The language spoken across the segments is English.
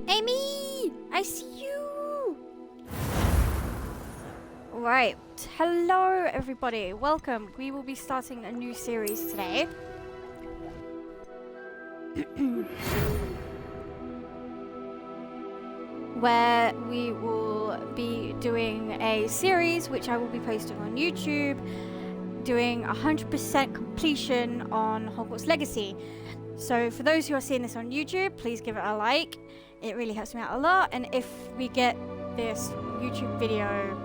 Amy! I see you! Right. Hello, everybody. Welcome. We will be starting a new series today. Where we will be doing a series which I will be posting on YouTube, doing 100% completion on Hogwarts Legacy. So for those who are seeing this on YouTube, please give it a like. It really helps me out a lot. And if we get this YouTube video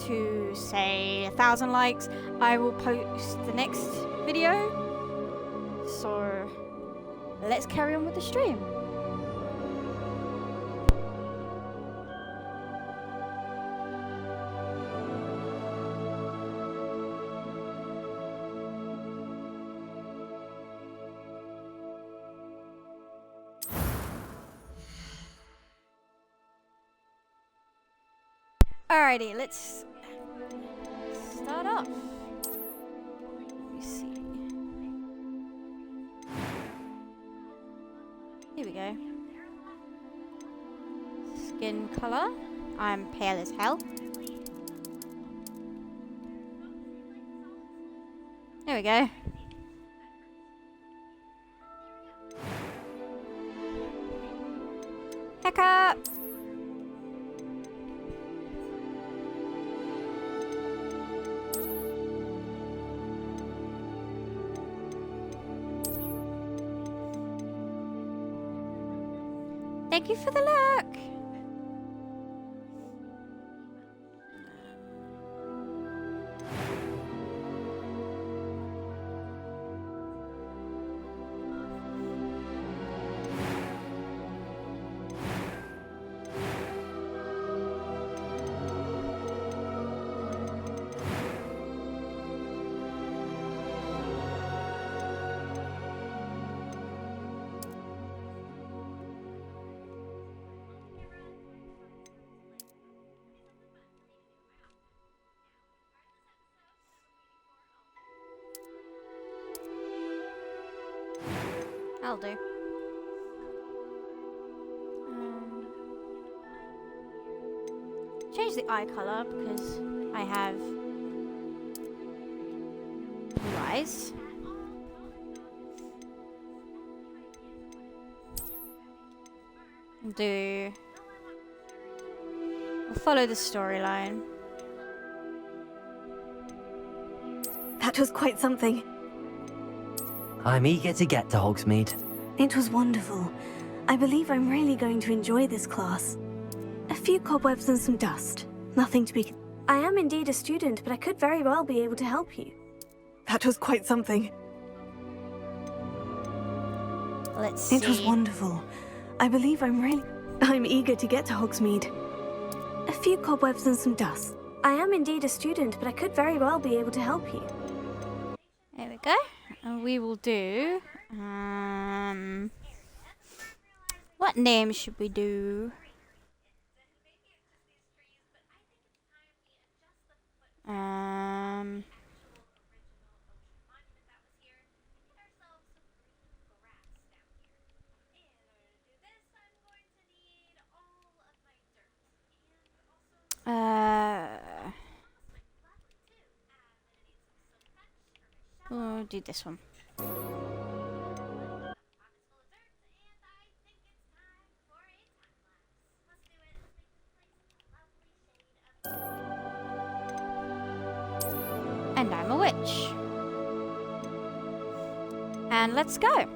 to say 1,000 likes, I will post the next video. So let's carry on with the stream. Alrighty, let's start off. Let me see. Here we go. Skin color. I'm pale as hell. There we go. Heck up! Thank you for the luck. I'll do. Change the eye color because I have blue eyes. We'll follow the storyline. That was quite something. I'm eager to get to Hogsmeade. It was wonderful. I believe I'm really going to enjoy this class. A few cobwebs and some dust. Nothing to be... I am indeed a student, but I could very well be able to help you. That was quite something. Let's see. It was wonderful. I believe I'm eager to get to Hogsmeade. A few cobwebs and some dust. I am indeed a student, but I could very well be able to help you. There we go. And we will do... what name should we do? We'll do this one. And I'm a witch. And let's go.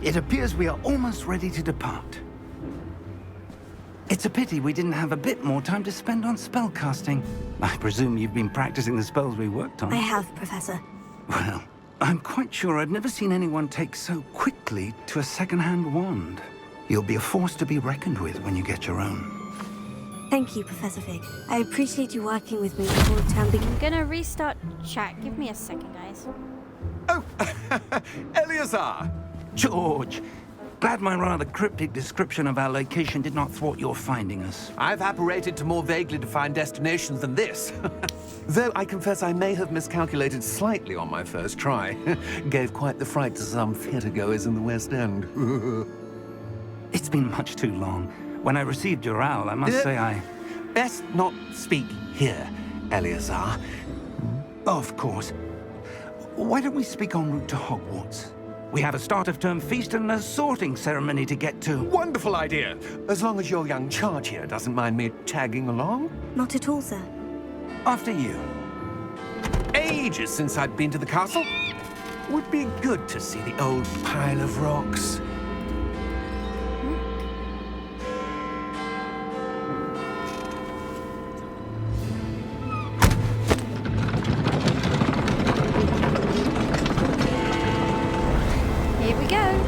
It appears we are almost ready to depart. It's a pity we didn't have a bit more time to spend on spellcasting. I presume you've been practicing the spells we worked on. I have, Professor. Well, I'm quite sure I've never seen anyone take so quickly to a second-hand wand. You'll be a force to be reckoned with when you get your own. Thank you, Professor Fig. I appreciate you working with me before the term begins. I'm gonna restart chat. Give me a second, guys. Oh, Eleazar! George, Glad my rather cryptic description of our location did not thwart your finding us. I've apparated to more vaguely defined destinations than this. Though I confess I may have miscalculated slightly on my first try. Gave quite the fright to some theatre-goers in the West End. It's been much too long. When I received your owl, I must say I... Best not speak here, Eleazar. Of course. Why don't we speak en route to Hogwarts? We have a start-of-term feast and a sorting ceremony to get to. Wonderful idea! As long as your young charge here doesn't mind me tagging along. Not at all, sir. After you. Ages since I'd been to the castle. Would be good to see the old pile of rocks. Here we go.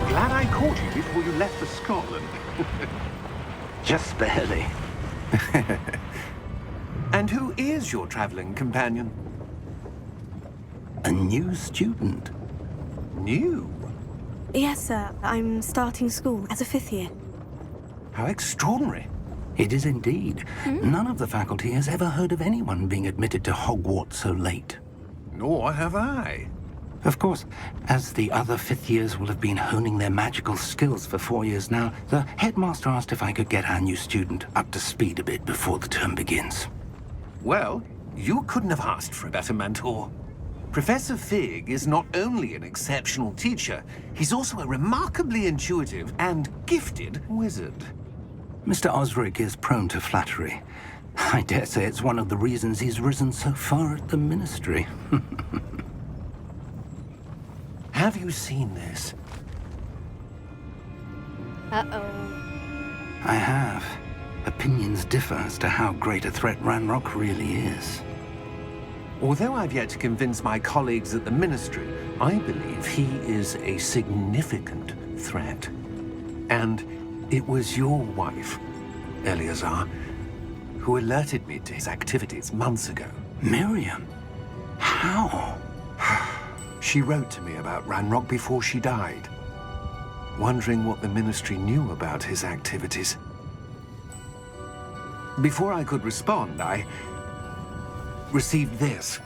Glad I caught you before you left for Scotland. Just barely. And who is your traveling companion? A new student. New? Yes, sir. I'm starting school as a 5th year. How extraordinary. It is indeed. None of the faculty has ever heard of anyone being admitted to Hogwarts so late. Nor have I. Of course, as the other 5th years will have been honing their magical skills for 4 years now, the headmaster asked if I could get our new student up to speed a bit before the term begins. Well, you couldn't have asked for a better mentor. Professor Fig is not only an exceptional teacher, he's also a remarkably intuitive and gifted wizard. Mr. Osric is prone to flattery. I dare say it's one of the reasons he's risen so far at the ministry. Have you seen this? Uh-oh. I have. Opinions differ as to how great a threat Ranrock really is. Although I've yet to convince my colleagues at the Ministry, I believe he is a significant threat. And it was your wife, Eleazar, who alerted me to his activities months ago. Miriam? How? She wrote to me about Ranrock before she died, wondering what the Ministry knew about his activities. Before I could respond, I received this.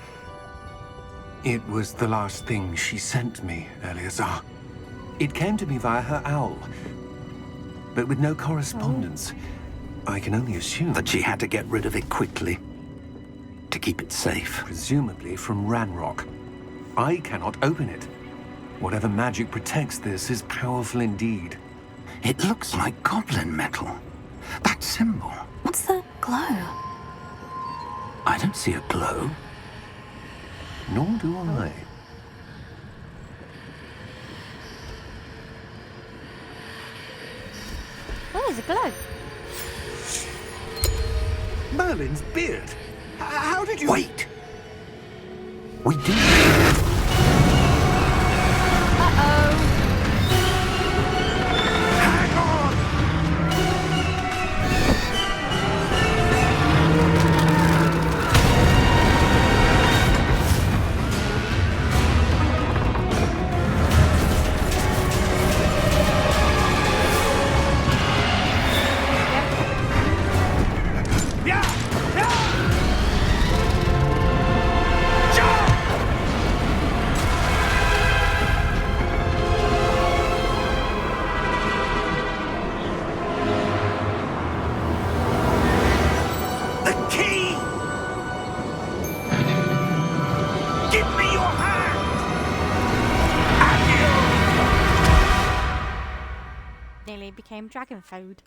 It was the last thing she sent me, Eleazar. It came to me via her owl, but with no correspondence. I can only assume That she had to get rid of it quickly. To keep it safe. presumably from Ranrock. I cannot open it. Whatever magic protects this is powerful indeed. It looks like goblin metal. That symbol. What's the glow? I don't see a glow. Nor do I. Oh, there's a glow. Merlin's beard! How did you... Wait! We do. Uh-oh. Hang on! Yeah! Yeah! Jump! nearly became dragon food.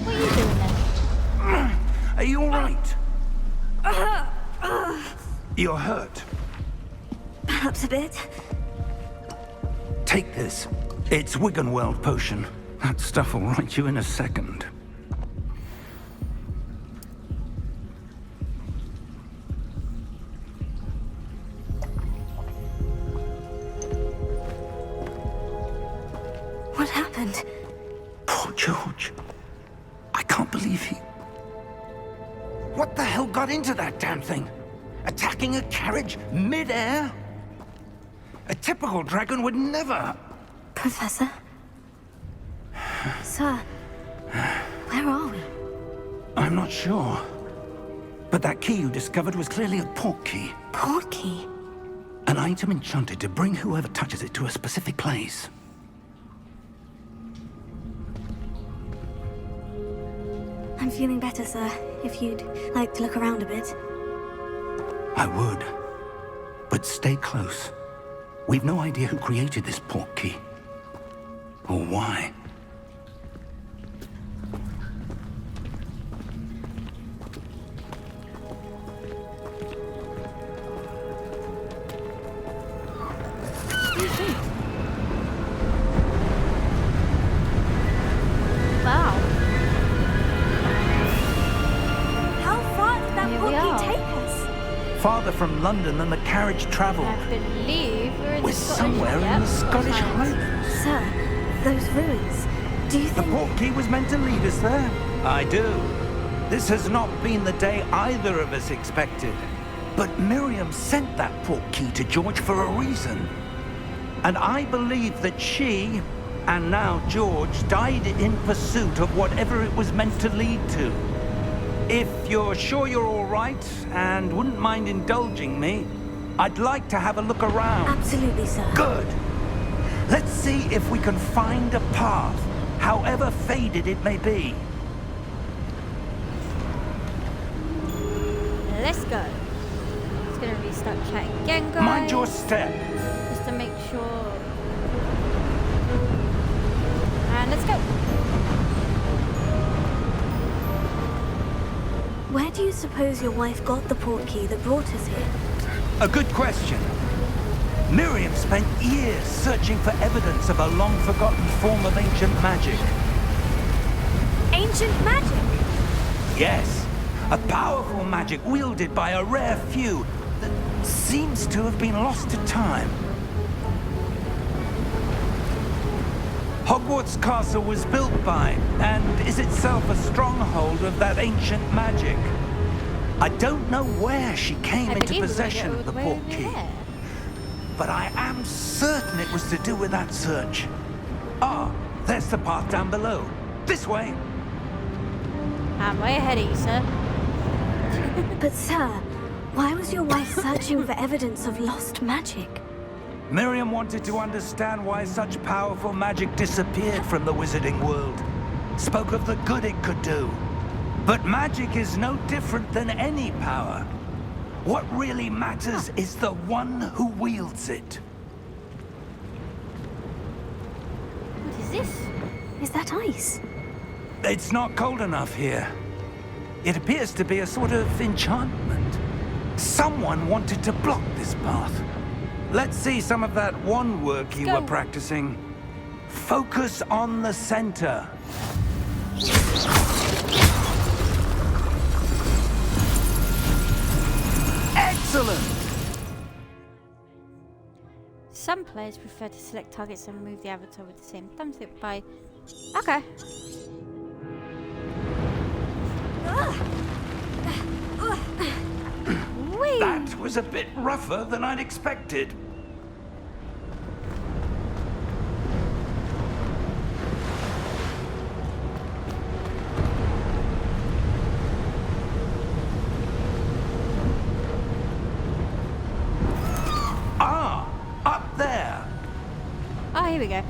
What are you doing then? Are you all right? You're hurt. Perhaps a bit. Take this. It's Wiggenweld potion. That stuff will right you in a second. What happened? Poor George. I can't believe he... What the hell got into that damn thing? Attacking a carriage mid-air? A typical dragon would never... Professor? Sir, where are we? I'm not sure. But that key you discovered was clearly a port key. Port key? An item enchanted to bring whoever touches it to a specific place. I'm feeling better, sir. If you'd like to look around a bit. I would. But stay close. We've no idea who created this port key. Or why. Wow. How far did that Here port we key are. take us? Farther from London than the carriage traveled. I believe we're in We're the Scottish. somewhere in Yep, the Scottish Highlands. Highlands. Sir, those ruins. Do you The think... port key was meant to lead us there. I do. This has not been the day either of us expected. But Miriam sent that port key to George for a reason. And I believe that she, and now George, died in pursuit of whatever it was meant to lead to. If you're sure you're all right and wouldn't mind indulging me, I'd like to have a look around. Absolutely, sir. Good. Let's see if we can find a path, however faded it may be. Let's go. Just gonna restart chat again, guys. Mind your step. Just to make sure. And let's go. Where do you suppose your wife got the port key that brought us here? A good question. Miriam spent years searching for evidence of a long-forgotten form of ancient magic. Ancient magic? Yes, a powerful magic wielded by a rare few that seems to have been lost to time. Hogwarts Castle was built by, and is itself a stronghold of that ancient magic. I don't know where she came I into believe we possession went of the all port way over key. there. But I am certain it was to do with that search. Ah, there's the path down below. This way. I'm way ahead of you, sir. But sir, why was your wife searching for evidence of lost magic? Miriam wanted to understand why such powerful magic disappeared from the wizarding world. Spoke of the good it could do. But magic is no different than any power. What really matters is the one who wields it. What is this? Is that ice? It's not cold enough here. It appears to be a sort of enchantment. Someone wanted to block this path. Let's see some of that wand work you go. were practicing. Focus on the center. Excellent! Some players prefer to select targets and move the avatar with the same thumbstick by... Okay. Whee! That was a bit rougher than I'd expected. Ah, up there. Oh, here we go.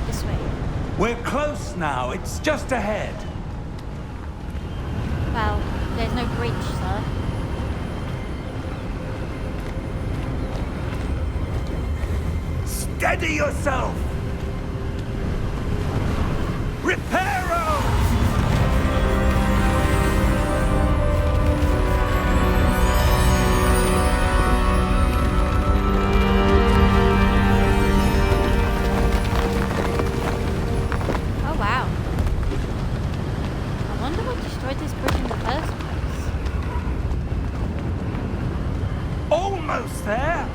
This way. We're close now. It's just ahead. Well, there's no breach, sir. Steady yourself! Reparo! Oh wow. I wonder what destroyed this bridge in the first place. Almost there!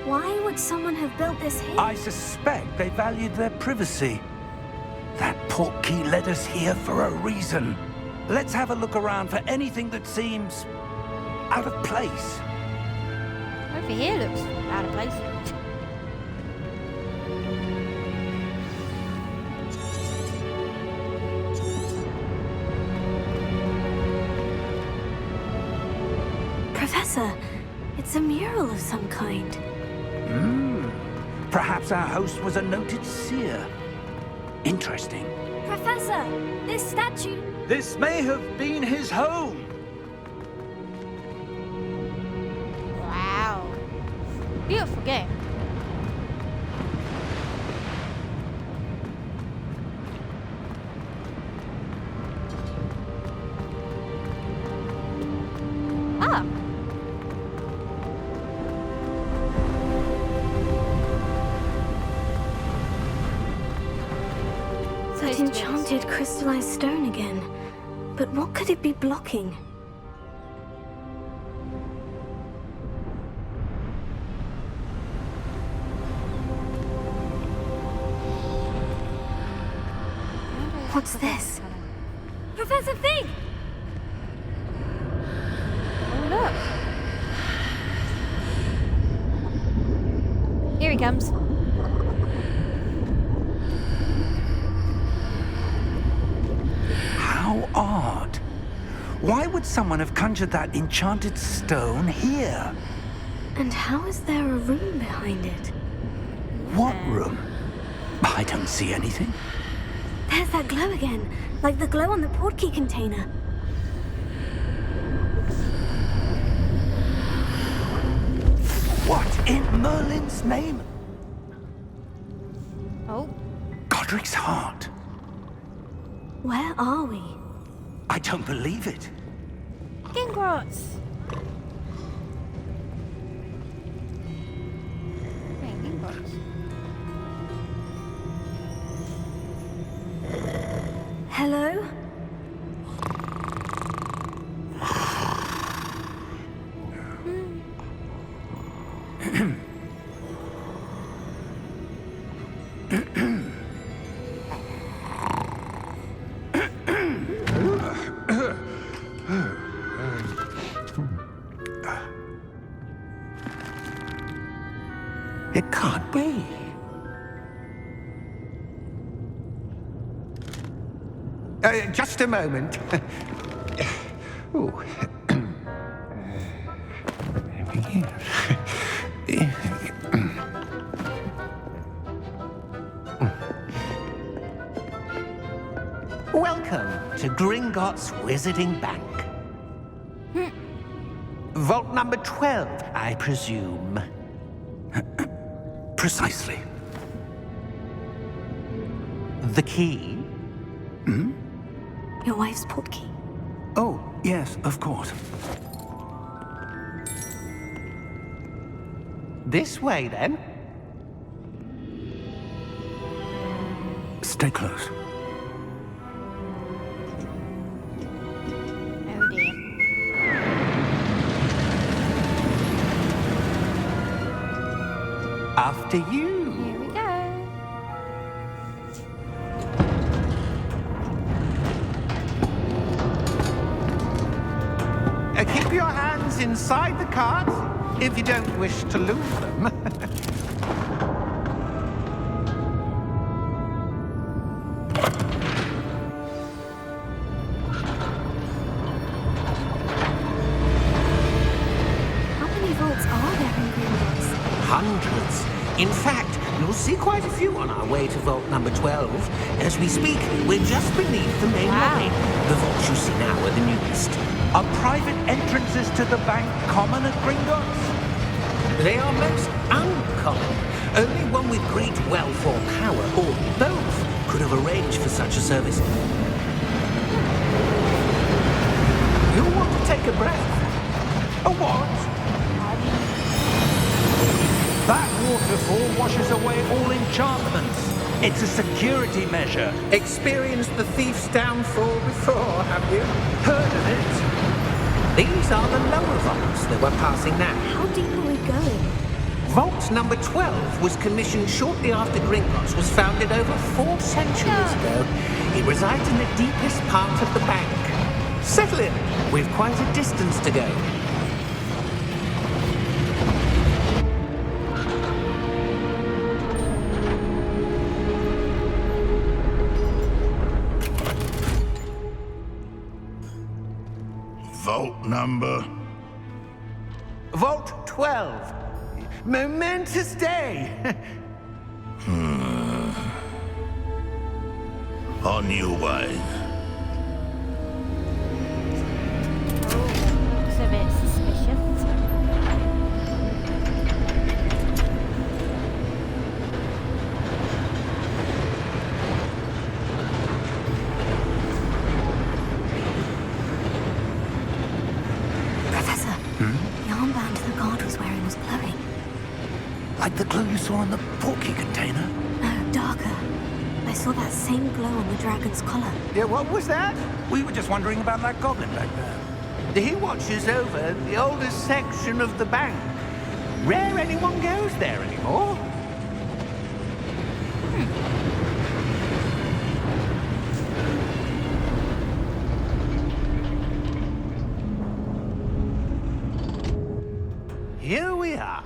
Why would someone have built this here? I suspect they valued their privacy. That portkey led us here for a reason. Let's have a look around for anything that seems out of place. Over here looks out of place. Professor, it's a mural of some kind. Perhaps our host was a noted seer. Interesting. Professor, this statue... This may have been his home. Wow. Beautiful game. Ah. That enchanted crystallized stone again. But what could it be blocking? What's this? Professor Fig! Oh, look. Here he comes. How odd. Why would someone have conjured that enchanted stone here? And how is there a room behind it? What room? I don't see anything. There's that glow again, like the glow on the portkey container. What in Merlin's name? Oh. Godric's heart. Where are we? I don't believe it. Gingrots. Hey, Gingrots. Hello? It can't be. Just a moment. Ooh. Welcome to Gringotts Wizarding Bank. Vault number 12, I presume. Precisely. The key? Your wife's portkey. Oh, yes, of course. This way, then. Stay close. Oh dear. After you. Here we go. Keep your hands inside the cart if you don't wish to lose them. Hundreds. In fact, you'll see quite a few on our way to vault number 12. As we speak, we're just beneath the main lobby. The vaults you see now are the newest. Are private entrances to the bank common at Gringotts? They are most uncommon. Only one with great wealth or power, or both, could have arranged for such a service. You'll want to take a breath. A what? That waterfall washes away all enchantments. It's a security measure. Experienced the thief's downfall before, have you? Heard of it? These are the lower vaults that we're passing now. How deep are we going? Vault number 12 was commissioned shortly after Gringotts was founded over 4 centuries ago. It resides in the deepest part of the bank. Settle in. We've quite a distance to go. Vault number? Vault 12. Momentous day. On your way. Looks a bit suspicious. Professor, the armband the guard was wearing was glowing. Like the glow you saw on the porky container? No, darker. I saw that same glow on the dragon's collar. Yeah, what was that? We were just wondering about that goblin back there. He watches over the oldest section of the bank. Rare anyone goes there anymore. Here we are.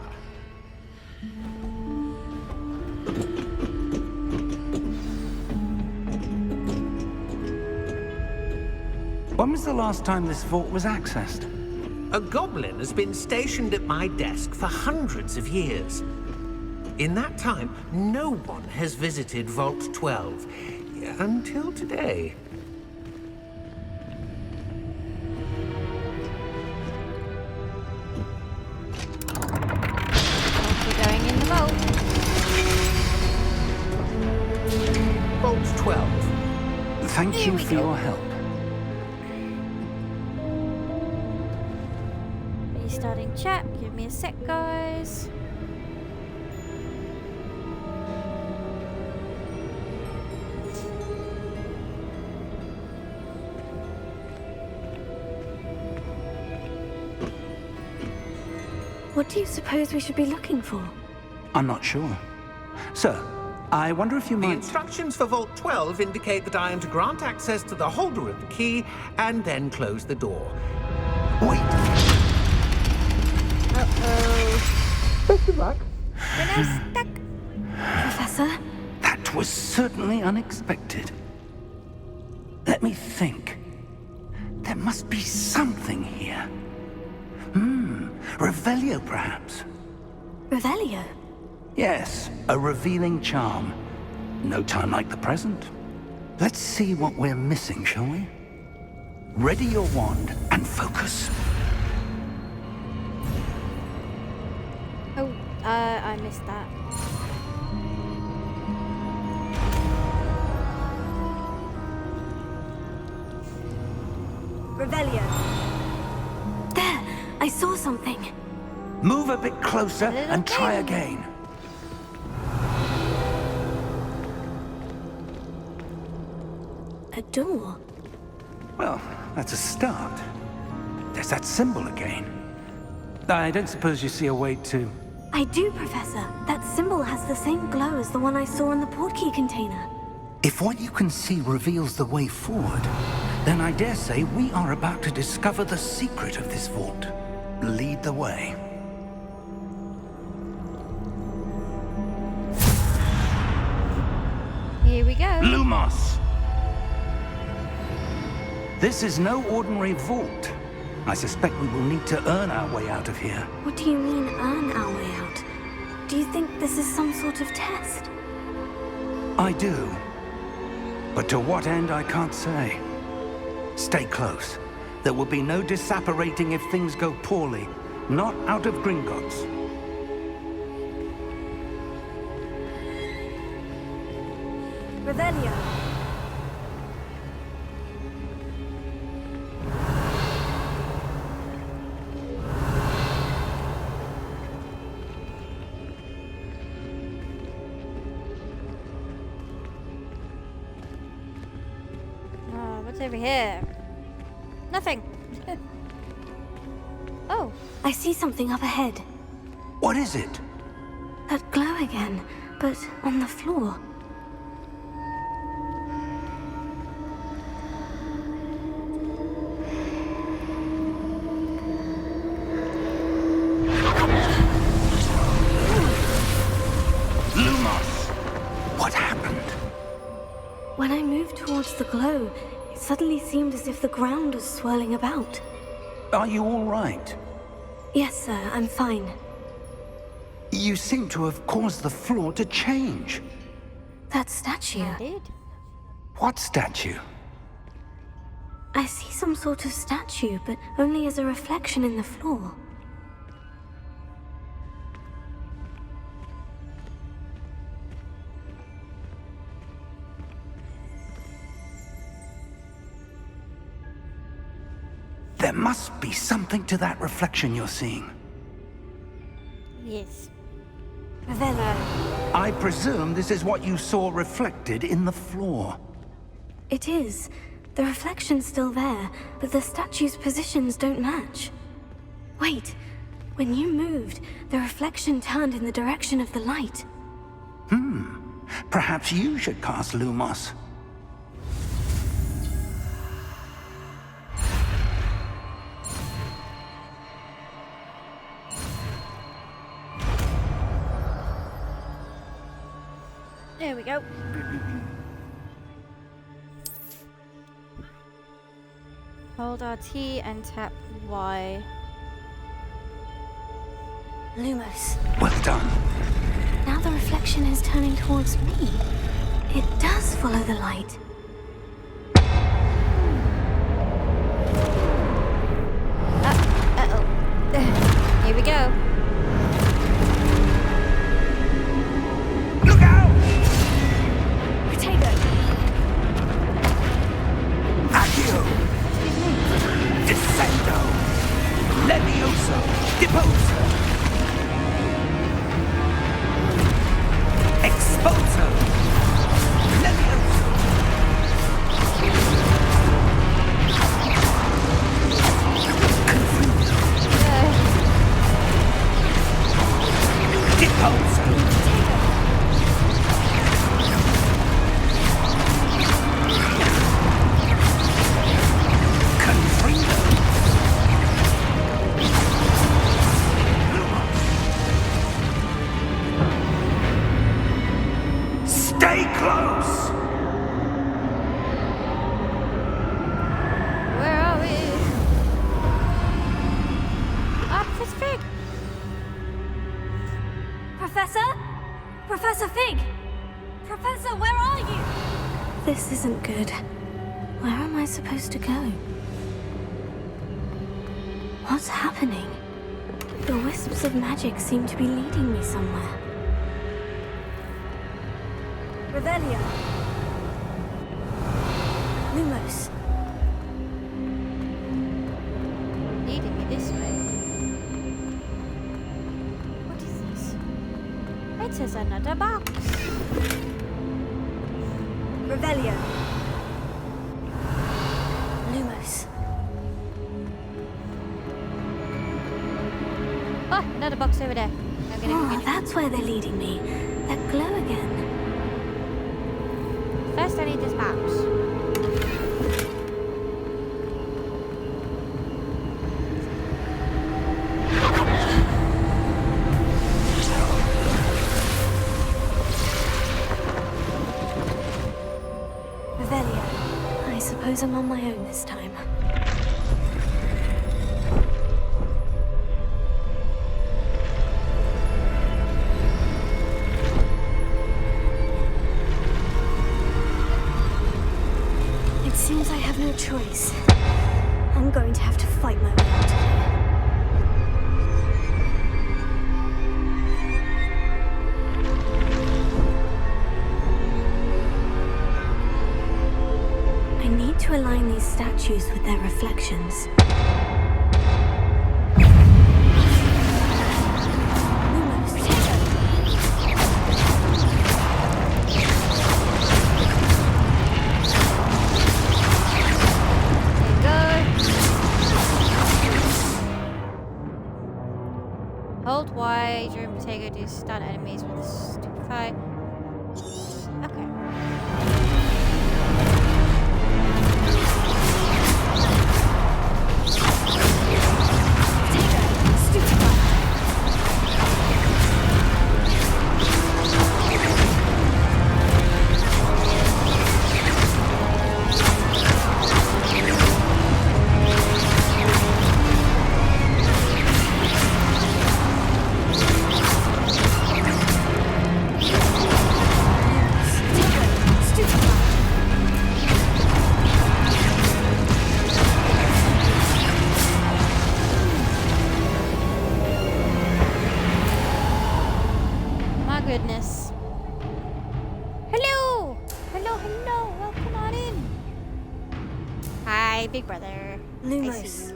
When was the last time this vault was accessed? A goblin has been stationed at my desk for hundreds of years. In that time, no one has visited Vault 12. Until today. We're going in the vault. Vault 12. Thank Here you we for go. your help. Restarting chat. Give me a sec, guys. What do you suppose we should be looking for? I'm not sure. Sir, I wonder if you The might... instructions for Vault 12 indicate that I am to grant access to the holder of the key and then close the door. Wait! Uh-oh. Best of luck. We're now stuck. Professor? That was certainly unexpected. Let me think. There must be something here. Revelio, perhaps? Revelio? Yes, a revealing charm. No time like the present. Let's see what we're missing, shall we? Ready your wand and focus. Oh, I missed that. Revelio. There! I saw something. Move a bit closer and try again. A door. Well, that's a start. There's that symbol again. I don't suppose you see a way to... I do, Professor. That symbol has the same glow as the one I saw in the portkey container. If what you can see reveals the way forward, then I dare say we are about to discover the secret of this vault. Lead the way. Here we go. Lumos! This is no ordinary vault. I suspect we will need to earn our way out of here. What do you mean, earn our way out? Do you think this is some sort of test? I do. But to what end, I can't say. Stay close. There will be no disapparating if things go poorly. Not out of Gringotts. Revelio. What's over here? Nothing. Oh. I see something up ahead. What is it? That glow again, but on the floor. Lumos! What happened? When I moved towards the glow, it suddenly seemed as if the ground was swirling about. Are you all right? Yes, sir, I'm fine. You seem to have caused the floor to change. That statue. I did. What statue? I see some sort of statue, but only as a reflection in the floor. There must be something to that reflection you're seeing. Yes. Revelio. I presume this is what you saw reflected in the floor. It is. The reflection's still there, but the statue's positions don't match. Wait. When you moved, the reflection turned in the direction of the light. Perhaps you should cast Lumos. There we go. Hold RT and tap Y. Lumos. Well done. Now the reflection is turning towards me. It does follow the light. Uh-oh. Here we go. Look out! Protego! Accio! Descendo! Levioso! Deposo! Exposo! Levioso! Confuso! Deposo! Stay close! Where are we? Ah, Professor Fig! Professor? Professor Fig! Professor, where are you? This isn't good. Where am I supposed to go? What's happening? The wisps of magic seem to be leading me somewhere. Revelio. Lumos. Leading me this way. What is this? It says another box. Revelio. Lumos. Oh, another box over there. I'm gonna Oh, go get it. that's where they're leading me. That glow again. First, I need this box. Revelio. I suppose I'm on my own this time. choice. I'm going to have to fight my way out of here. I need to align these statues with their reflections. Hold Y during Protego to stun enemies with Stupefy. Okay. Goodness. Hello! Hello, hello! Welcome on in! Hi, big brother. I see Lumos. you.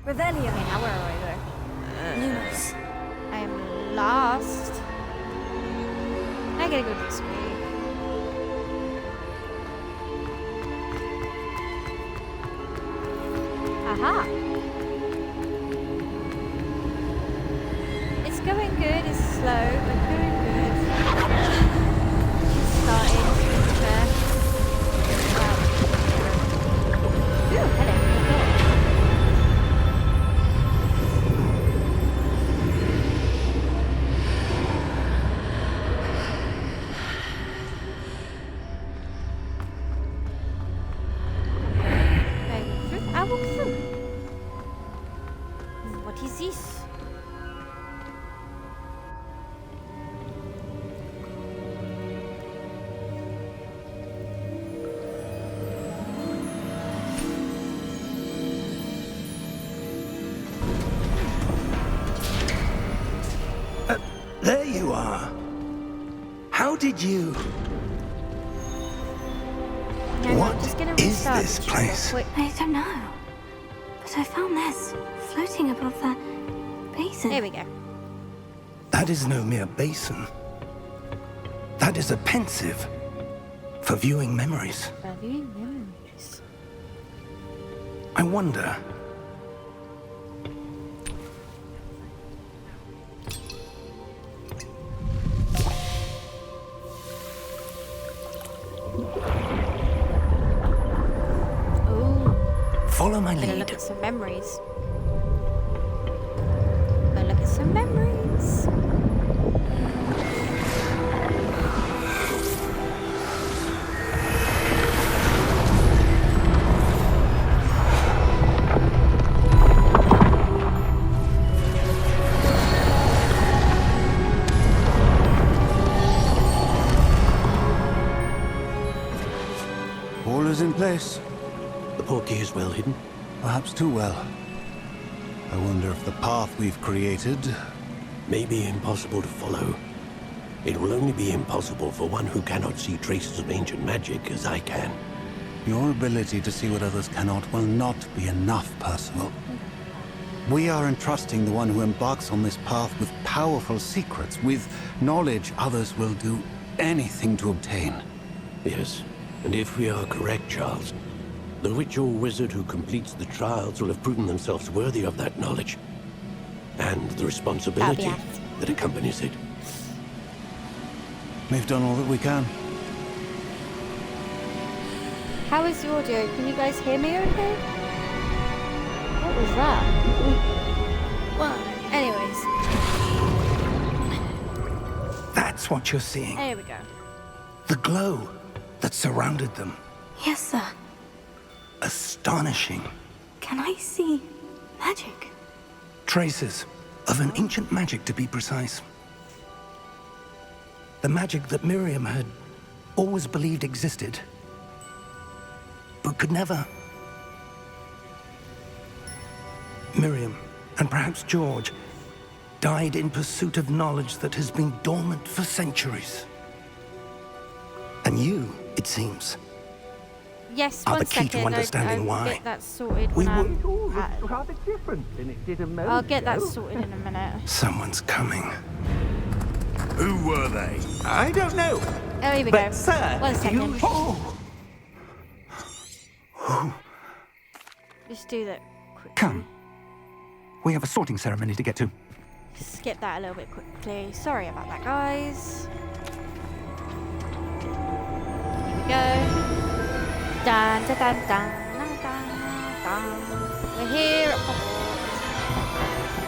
Revelio. Okay, now where are we? Lumos. I am lost. I gotta go this way. Aha! It's going good, it's slow, but going good. Starting future. Ooh, hello. I walk through. What is this? There you are. How did you... No, What I'm just gonna is restart this the show place? quick. I don't know. But I found this floating above that basin. There we go. That is no mere basin. That is a pensive for viewing memories. Reviewing memories. I wonder... Ooh, Follow my better lead. look at some memories. Better look at some memories. All is in place. The portkey is well hidden. Perhaps too well. I wonder if the path we've created... May be impossible to follow. It will only be impossible for one who cannot see traces of ancient magic as I can. Your ability to see what others cannot will not be enough, Percival. We are entrusting the one who embarks on this path with powerful secrets, with knowledge others will do anything to obtain. Yes, and if we are correct, Charles, the witch or wizard who completes the trials will have proven themselves worthy of that knowledge. And the responsibility That'll be that accompanies it. We've done all that we can. How is the audio? Can you guys hear me okay? What was that? Well, anyways. That's what you're seeing. There we go. The glow that surrounded them. Yes, sir. Astonishing. Can I see magic? Traces of an ancient magic, to be precise. The magic that Miriam had always believed existed, but could never Miriam, and perhaps George, died in pursuit of knowledge that has been dormant for centuries. And you, it seems, Yes, are one the key to second. understanding I'll why. get that sorted We when were I'm rather different than it did a moment I'll get that ago. sorted in a minute. Someone's coming. Who were they? I don't know. Oh, here we But, go. sir, 1 second. Oh, Just do that quickly. come. We have a sorting ceremony to get to. Skip that a little bit quickly. Sorry about that, guys. Here we go. Dun, dun, dun, dun, dun, dun, dun. We're here at Hogwarts.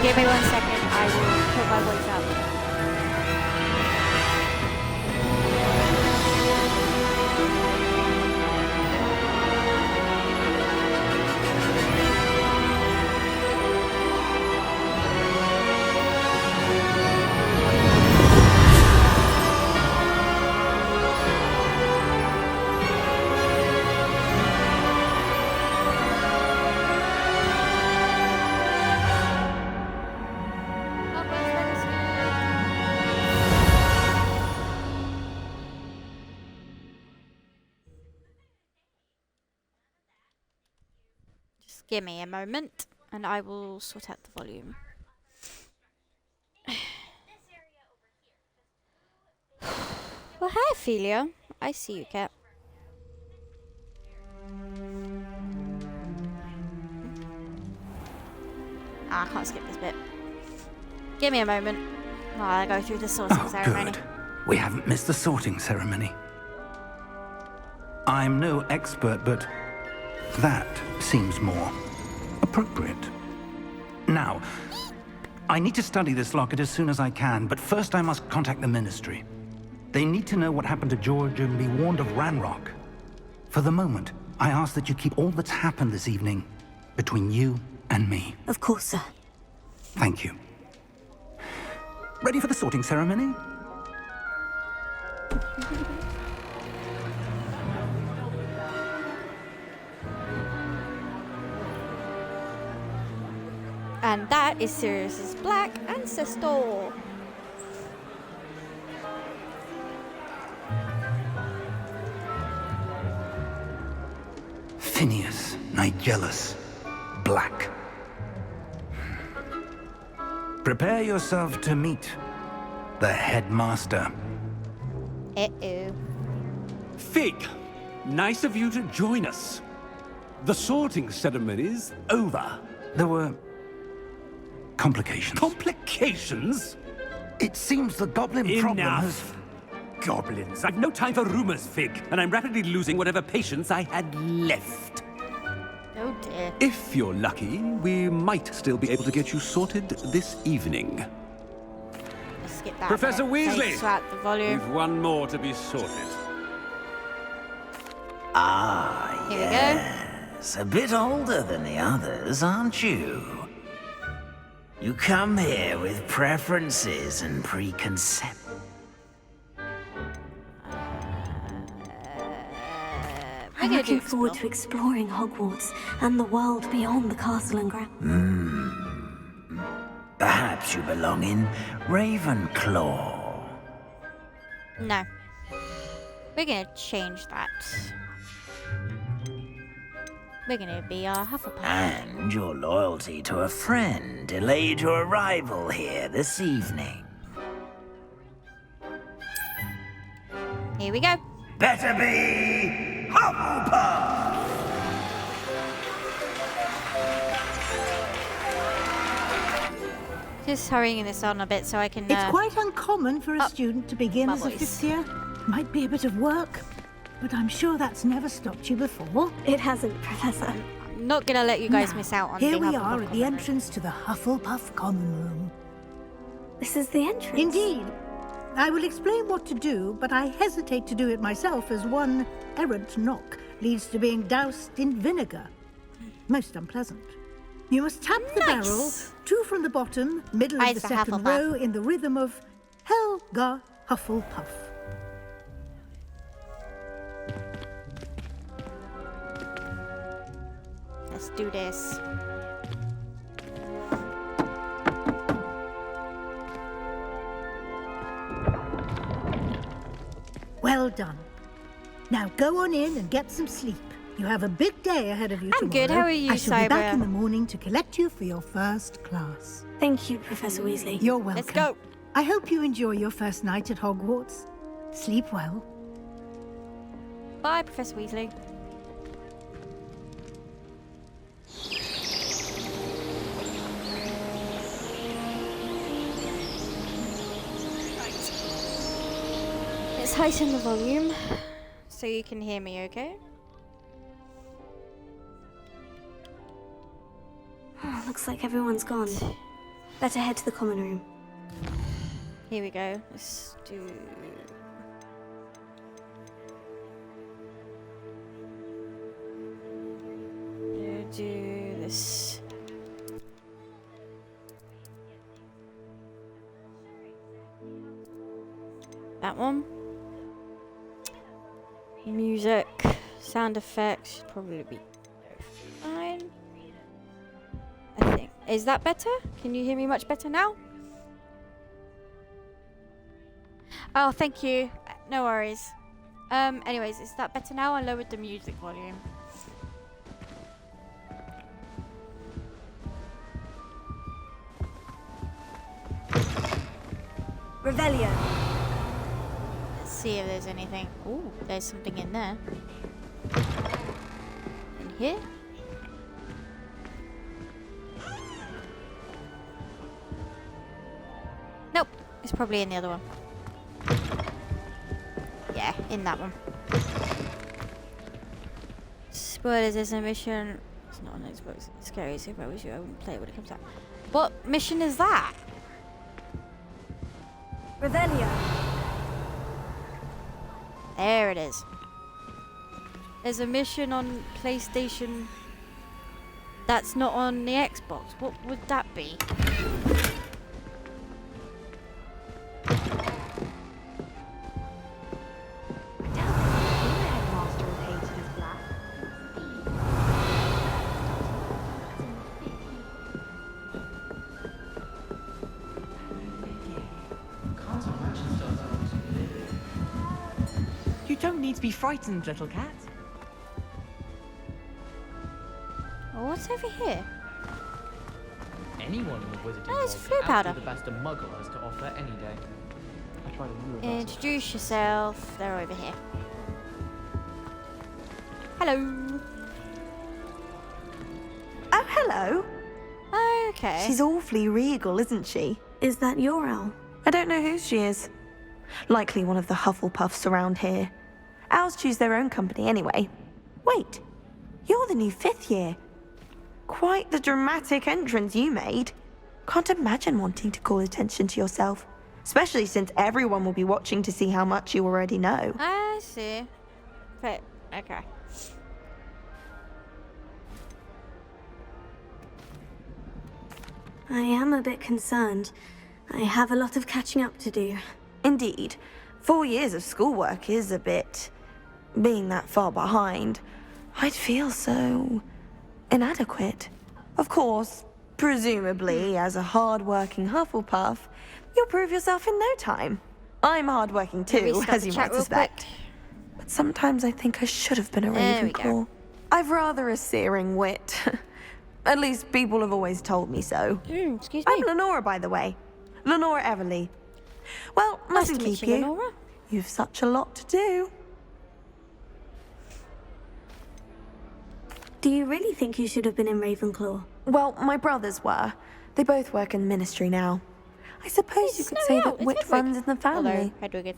Give me 1 second. I will put my voice up. Just give me a moment and I will sort out the volume. Well, hi, Ophelia. I see you, cat. I can't skip this bit. Give me a moment while I go through the sorting Oh, ceremony. good. We haven't missed the sorting ceremony. I'm no expert, but that seems more appropriate. Now, I need to study this locket as soon as I can, but first I must contact the Ministry. They need to know what happened to George and be warned of Ranrock. For the moment, I ask that you keep all that's happened this evening between you and me. Of course, sir. Thank you. Ready for the sorting ceremony? And that is Sirius's Black Ancestor. Phineas, Nigellus, Black. Prepare yourself to meet the headmaster. Uh-oh. Fig, nice of you to join us. The sorting ceremony's over. There were complications. Complications? It seems the goblin problem has... Enough. Goblins. I've no time for rumors, Fig, and I'm rapidly losing whatever patience I had left. Oh dear. If you're lucky, we might still be able to get you sorted this evening. Let's skip that. Professor bit. Weasley! Sort out the volume. We've one more to be sorted. Ah, Here we go. yes. A bit older than the others, aren't you? You come here with preferences and preconceptions. We're I'm gonna do looking forward explore. to exploring Hogwarts and the world beyond the castle and grounds. Perhaps you belong in Ravenclaw. No. We're gonna change that. We're gonna be our Hufflepuff. And your loyalty to a friend delayed your arrival here this evening. Here we go. Better be Hufflepuff! Just hurrying this on a bit so I can. It's quite uncommon for a up student to begin my as a voice. fifth year. Might be a bit of work, but I'm sure that's never stopped you before. It hasn't, Professor. I'm not gonna let you guys Now, miss out on here the we Hufflepuff are at the common room. entrance to the Hufflepuff Common Room. This is the entrance. Indeed. I will explain what to do, but I hesitate to do it myself as one errant knock leads to being doused in vinegar. Most unpleasant. You must tap the Nice. barrel, 2 from the bottom, middle Eyes of the for second Hufflepuff. row in the rhythm of Helga Hufflepuff. do this. Well done. Now go on in and get some sleep. You have a big day ahead of you tomorrow. I'm good. How are you, I shall be back Cyber? in the morning to collect you for your first class. Thank you, Professor Weasley. You're welcome. Let's go. I hope you enjoy your first night at Hogwarts. Sleep well. Bye, Professor Weasley. Let's heighten the volume so you can hear me, okay? Looks like everyone's gone. Better head to the common room. Here we go. Let's do... do this. That one. Music, sound effects should probably be fine. I think. Is that better? Can you hear me much better now? Oh, thank you. No worries. Anyways, is that better now? I lowered the music volume. Revelio. Let's see if there's anything. Ooh, there's something in there. In here? Nope. It's probably in the other one. Yeah, in that one. Spoilers, there's a mission. It's not on Xbox. It's scary, so if I was you, I wouldn't play it when it comes out. What mission is that? Revelio. There it is. There's a mission on PlayStation that's not on the Xbox. What would that be? You don't need to be frightened, little cat. Oh, what's over here? Anyone in the wizarding Oh, it's world flu can powder. outdo the best a muggle has to offer any day. I tried a new reversal. Introduce yourself. They're over here. Hello. Oh, hello. Okay. She's awfully regal, isn't she? Is that your owl? I don't know who she is. Likely one of the Hufflepuffs around here. Owls choose their own company anyway. Wait, you're the new 5th year. Quite the dramatic entrance you made. Can't imagine wanting to call attention to yourself, especially since everyone will be watching to see how much you already know. I see. But, okay. I am a bit concerned. I have a lot of catching up to do. Indeed, 4 years of schoolwork is a bit... being that far behind. I'd feel so... inadequate. Of course, presumably, as a hard-working Hufflepuff, you'll prove yourself in no time. I'm hard-working too, as you might suspect. But sometimes I think I should have been a Ravenclaw. I've rather a searing wit. At least people have always told me so. Excuse me. I'm Lenora, by the way. Lenora Everly. Well, mustn't Nice to meet keep you, you. Lenora. You've such a lot to do. Do you really think you should have been in Ravenclaw? Well, my brothers were. They both work in the ministry now. I suppose you could say that wit runs in the family.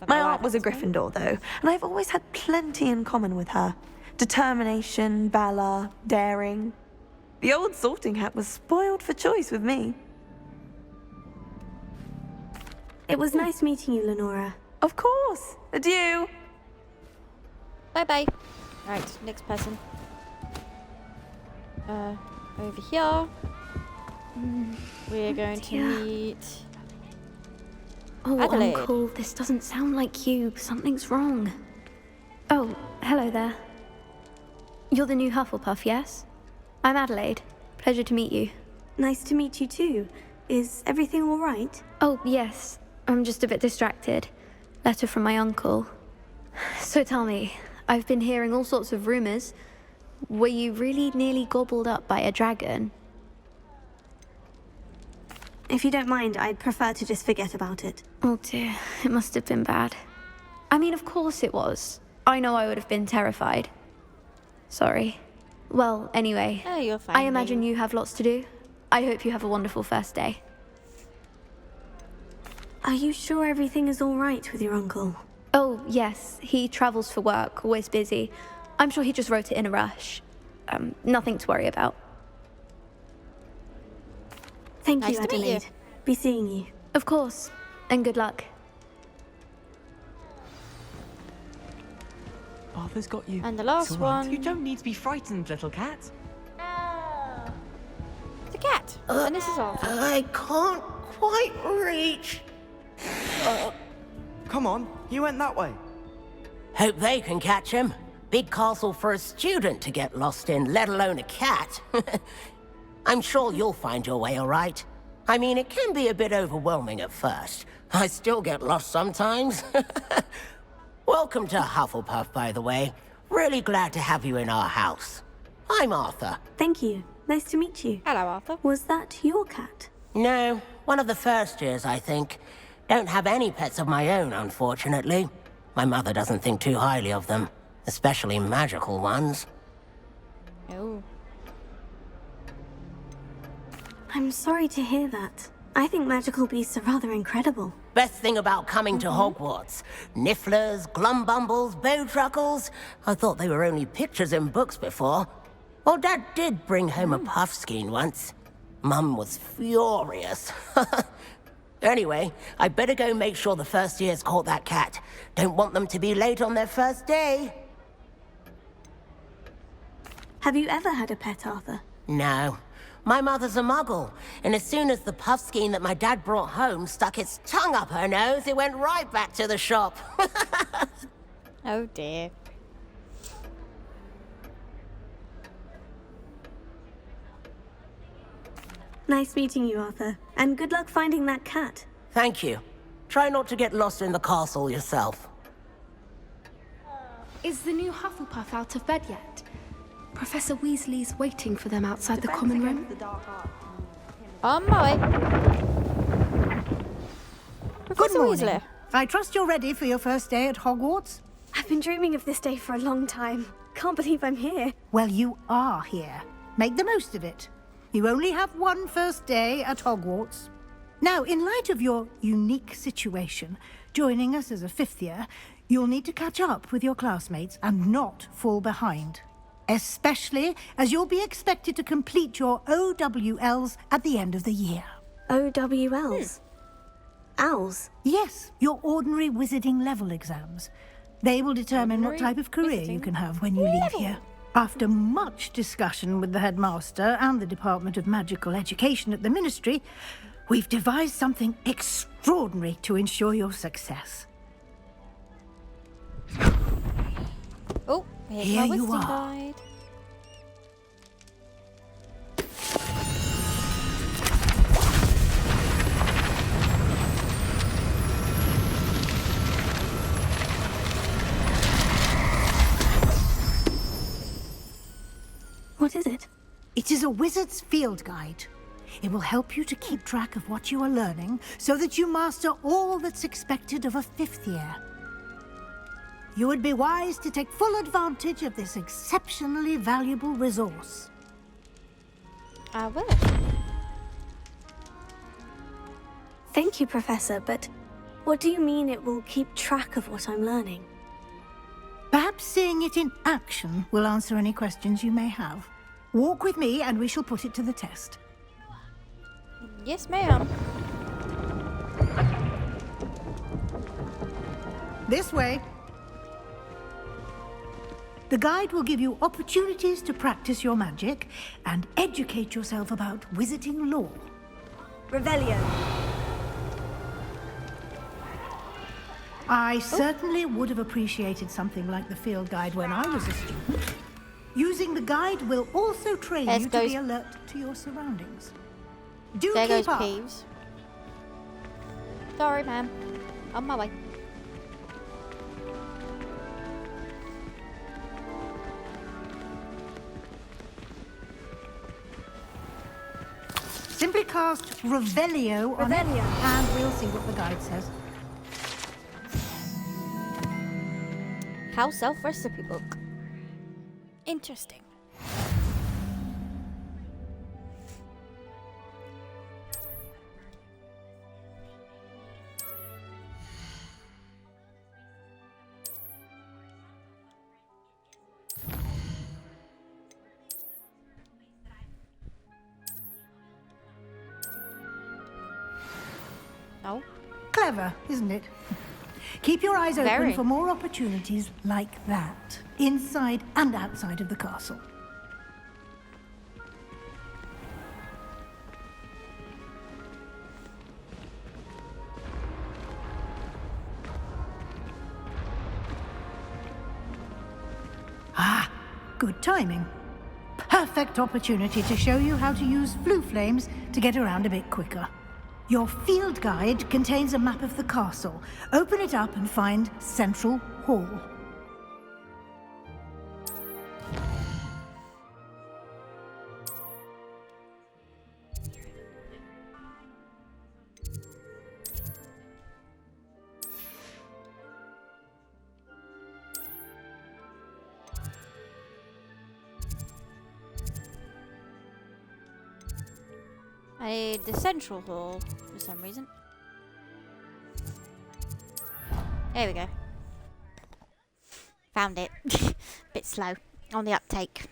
My aunt was a Gryffindor, though, and I've always had plenty in common with her. Determination, valor, daring. The old sorting hat was spoiled for choice with me. It was nice meeting you, Lenora. Of course. Adieu. Bye-bye. Right, next person. Over here. We're going to meet... Oh, Adelaide. Uncle, this doesn't sound like you. Something's wrong. Oh, hello there. You're the new Hufflepuff, yes? I'm Adelaide. Pleasure to meet you. Nice to meet you too. Is everything all right? Oh, yes. I'm just a bit distracted. Letter from my uncle. So tell me, I've been hearing all sorts of rumors. Were you really nearly gobbled up by a dragon? If you don't mind, I'd prefer to just forget about it. Oh dear, it must have been bad. I mean, of course it was. I know I would have been terrified. Sorry. Well, anyway, Oh, you're fine. I imagine you have lots to do. I hope you have a wonderful first day. Are you sure everything is all right with your uncle? Oh, yes. He travels for work, always busy. I'm sure he just wrote it in a rush. Nothing to worry about. Thank Nice you, to meet you. Adelaide. Be seeing you. Of course. And good luck. Arthur's got you. And the last It's all right. one. You don't need to be frightened, little cat. The cat. And this is all. I can't quite reach. Come on, you went that way. Hope they can catch him. Big castle for a student to get lost in, let alone a cat. I'm sure you'll find your way all right. I mean, it can be a bit overwhelming at first. I still get lost sometimes. Welcome to Hufflepuff, by the way. Really glad to have you in our house. I'm Arthur. Thank you. Nice to meet you. Hello, Arthur. Was that your cat? No, one of the first years, I think. Don't have any pets of my own, unfortunately. My mother doesn't think too highly of them, especially magical ones. Oh. I'm sorry to hear that. I think magical beasts are rather incredible. Best thing about coming to Hogwarts. Nifflers, glumbumbles, bowtruckles. I thought they were only pictures in books before. Well, Dad did bring home a puffskein once. Mum was furious. Anyway, I better go make sure the first years caught that cat. Don't want them to be late on their first day. Have you ever had a pet, Arthur? No. My mother's a muggle, and as soon as the puffskein that my dad brought home stuck its tongue up her nose, it went right back to the shop. Oh dear. Nice meeting you, Arthur. And good luck finding that cat. Thank you. Try not to get lost in the castle yourself. Is the new Hufflepuff out of bed yet? Professor Weasley's waiting for them outside the common room. On my way. Good Professor morning. Weasley. I trust you're ready for your first day at Hogwarts? I've been dreaming of this day for a long time. Can't believe I'm here. Well, you are here. Make the most of it. You only have one first day at Hogwarts. Now, in light of your unique situation, joining us as a fifth year, you'll need to catch up with your classmates and not fall behind. Especially as you'll be expected to complete your OWLs at the end of the year. OWLs? Owls? Yes, your ordinary wizarding level exams. They will determine what type of career you can have when you leave here. After much discussion with the headmaster and the Department of Magical Education at the Ministry, we've devised something extraordinary to ensure your success. Oh, here's Here my you wisdom are. guide. What is it? It is a wizard's field guide. It will help you to keep track of what you are learning so that you master all that's expected of a fifth year. You would be wise to take full advantage of this exceptionally valuable resource. I will. Thank you, Professor, but what do you mean it will keep track of what I'm learning? Perhaps seeing it in action will answer any questions you may have. Walk with me and we shall put it to the test. Yes, ma'am. This way. The guide will give you opportunities to practice your magic and educate yourself about wizarding lore. Revelio. I certainly would have appreciated something like the field guide when I was a student. Using the guide will also train There you to goes- be alert to your surroundings. Do There keep goes up. Peeves. Sorry, ma'am. On my way. Simply cast Revelio on it, and we'll see what the guide says. House elf recipe book. Interesting. Oh. Clever, isn't it? Keep your eyes open Very. for more opportunities like that, inside and outside of the castle. Ah, good timing. Perfect opportunity to show you how to use flue flames to get around a bit quicker. Your field guide contains a map of the castle. Open it up and find Central Hall. I need the central hall for some reason. There we go. Found it. Bit slow on the uptake.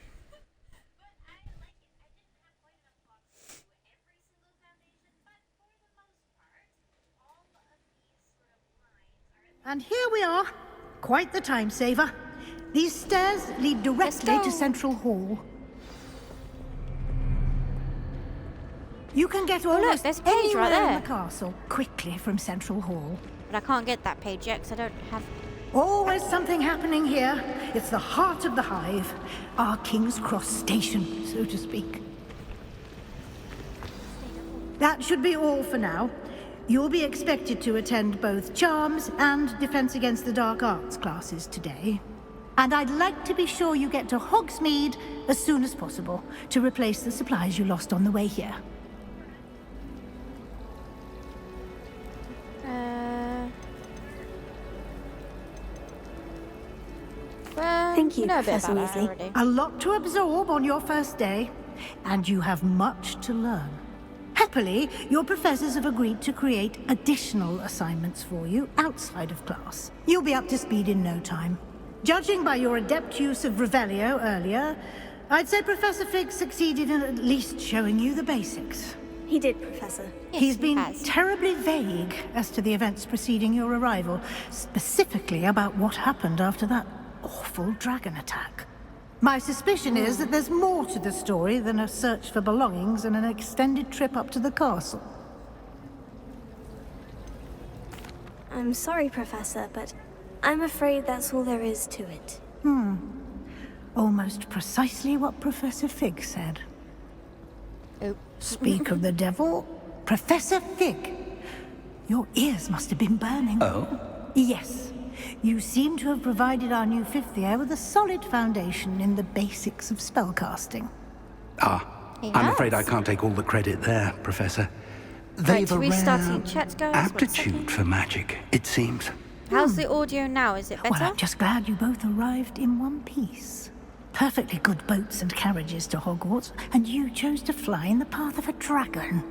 And here we are. Quite the time saver. These stairs lead directly to Central Hall. You can get almost there's a page anywhere right in there. the castle quickly from Central Hall. But I can't get that page yet because I don't have... Always something happening here. It's the heart of the hive. Our King's Cross station, so to speak. That should be all for now. You'll be expected to attend both Charms and Defense Against the Dark Arts classes today. And I'd like to be sure you get to Hogsmeade as soon as possible to replace the supplies you lost on the way here. Well, Thank you, know a bit Professor about that Weasley. already. A lot to absorb on your first day, and you have much to learn. Happily, your professors have agreed to create additional assignments for you outside of class. You'll be up to speed in no time. Judging by your adept use of Revelio earlier, I'd say Professor Fig succeeded in at least showing you the basics. He did, Professor. He's been terribly vague as to the events preceding your arrival, specifically about what happened after that awful dragon attack. My suspicion is that there's more to the story than a search for belongings and an extended trip up to the castle. I'm sorry, Professor, but I'm afraid that's all there is to it. Almost precisely what Professor Fig said. Oh. Speak of the devil, Professor Fig. Your ears must have been burning. Oh? Yes. You seem to have provided our new fifth year with a solid foundation in the basics of spellcasting. I'm afraid I can't take all the credit there, Professor. Right, They've a restarting rare chat, guys. 1 aptitude second. for magic, it seems. How's the audio now? Is it better? Well, I'm just glad you both arrived in one piece. Perfectly good boats and carriages to Hogwarts, and you chose to fly in the path of a dragon.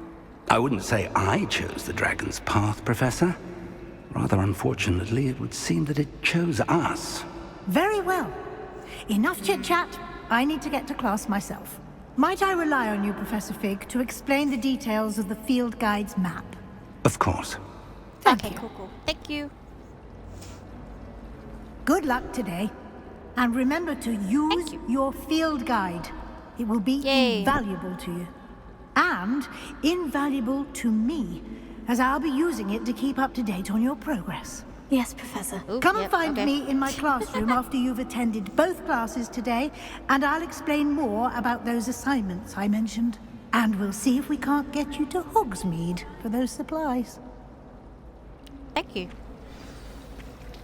I wouldn't say I chose the dragon's path, Professor. Rather unfortunately, it would seem that it chose us. Very well. Enough chit-chat. I need to get to class myself. Might I rely on you, Professor Fig, to explain the details of the field guide's map? Of course. Thank Okay, you. cool. Thank you. Good luck today. And remember to use your field guide. It will be invaluable to you. And invaluable to me, as I'll be using it to keep up to date on your progress. Yes, Professor. Ooh, Come and yep, find okay. me in my classroom after you've attended both classes today, and I'll explain more about those assignments I mentioned. And we'll see if we can't get you to Hogsmeade for those supplies. Thank you.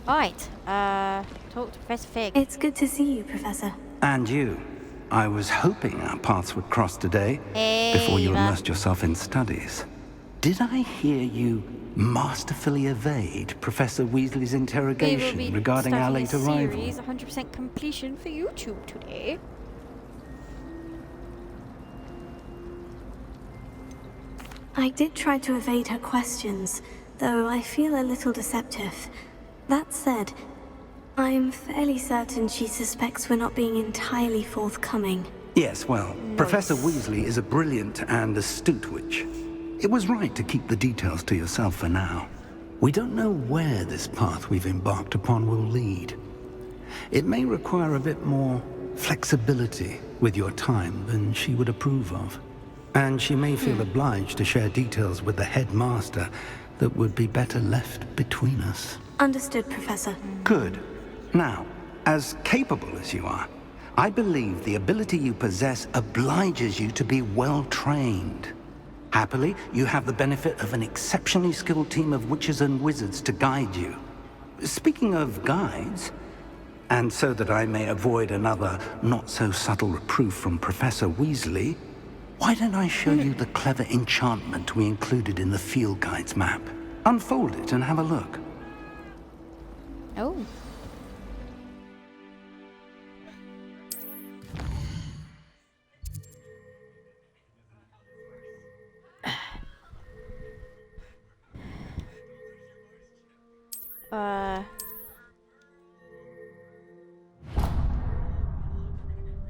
Right, talk to Professor Fig. It's good to see you, Professor. And you. I was hoping our paths would cross today, before you immersed yourself in studies. Did I hear you masterfully evade Professor Weasley's interrogation regarding our late arrival? Series 100% completion for YouTube today. I did try to evade her questions, though I feel a little deceptive. That said, I'm fairly certain she suspects we're not being entirely forthcoming. Yes, well, Professor Weasley is a brilliant and astute witch. It was right to keep the details to yourself for now. We don't know where this path we've embarked upon will lead. It may require a bit more flexibility with your time than she would approve of. And she may feel obliged to share details with the headmaster that would be better left between us. Understood, Professor. Good. Now, as capable as you are, I believe the ability you possess obliges you to be well trained. Happily, you have the benefit of an exceptionally skilled team of witches and wizards to guide you. Speaking of guides, and so that I may avoid another not-so-subtle reproof from Professor Weasley, why don't I show you the clever enchantment we included in the field guide's map? Unfold it and have a look. Oh.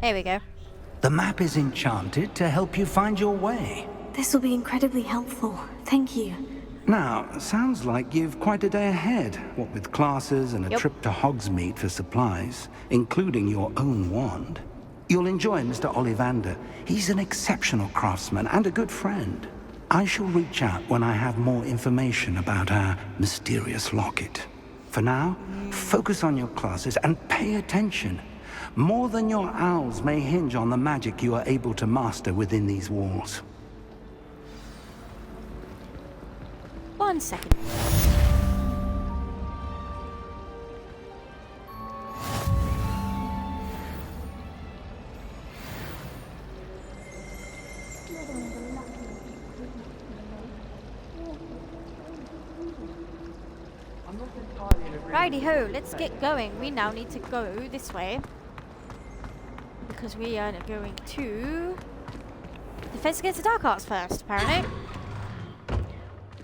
There we go. The map is enchanted to help you find your way. This will be incredibly helpful. Thank you. Now, sounds like you've quite a day ahead, what with classes and a trip to Hogsmeade for supplies, including your own wand. You'll enjoy Mr. Ollivander. He's an exceptional craftsman and a good friend. I shall reach out when I have more information about our mysterious locket. For now, focus on your classes and pay attention. More than your owls may hinge on the magic you are able to master within these walls. 1 second. Righty-ho, let's get going. We now need to go this way, because we are going to Defense Against the Dark Arts first, apparently.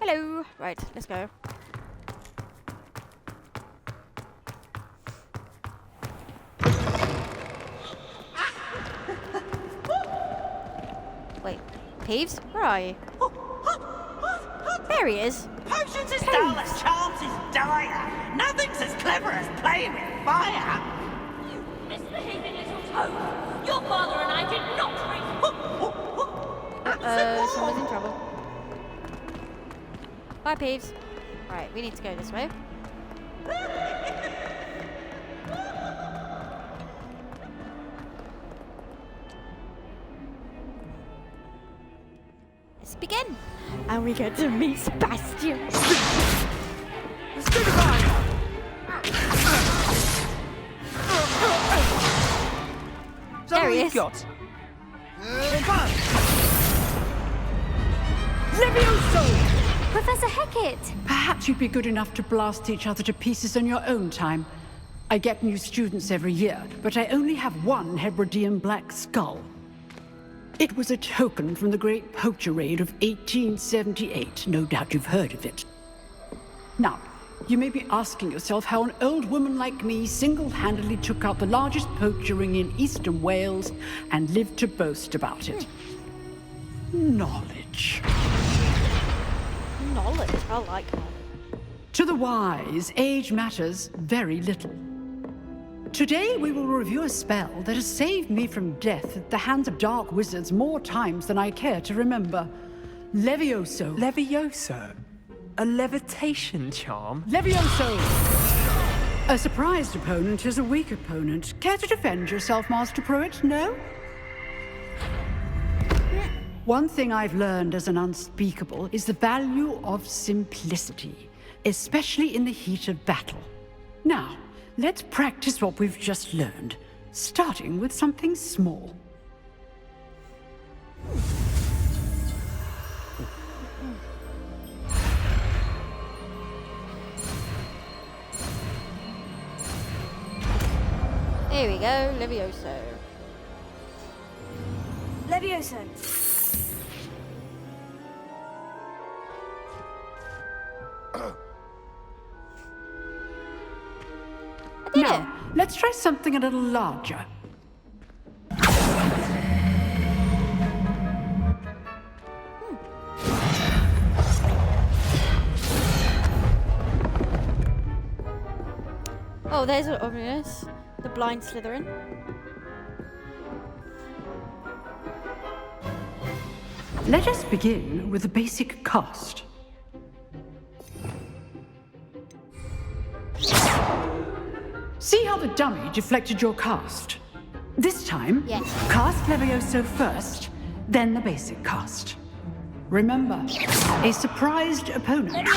Hello. Right, let's go. Wait, Peeves? Where are you? There he is. Potions as dull as charms is dire. Nothing's as clever as playing with fire. You misbehaving little toad. Your father and I did not Uh-oh, someone's in trouble. Bye, Peeves. Right, we need to go this way. Let's begin. And we get to meet Sebastian. There he is. Levioso! Professor Hecat! Perhaps you'd be good enough to blast each other to pieces in your own time. I get new students every year, but I only have one Hebridean black skull. It was a token from the Great Poacher Raid of 1878. No doubt you've heard of it. Now, you may be asking yourself how an old woman like me single-handedly took out the largest poacher ring in eastern Wales and lived to boast about it. Knowledge. Knowledge, I like that. To the wise, age matters very little. Today we will review a spell that has saved me from death at the hands of dark wizards more times than I care to remember. Levioso. Levioso? A levitation charm? Levioso! A surprised opponent is a weak opponent. Care to defend yourself, Master Pruitt? No? One thing I've learned as an unspeakable is the value of simplicity, especially in the heat of battle. Now, let's practice what we've just learned, starting with something small. Here we go, Levioso. Levioso. Now, let's try something a little larger. Oh, there's an obvious. The blind Slytherin. Let us begin with the basic cast. See how the dummy deflected your cast? This time, cast Levioso first, then the basic cast. Remember, a surprised opponent.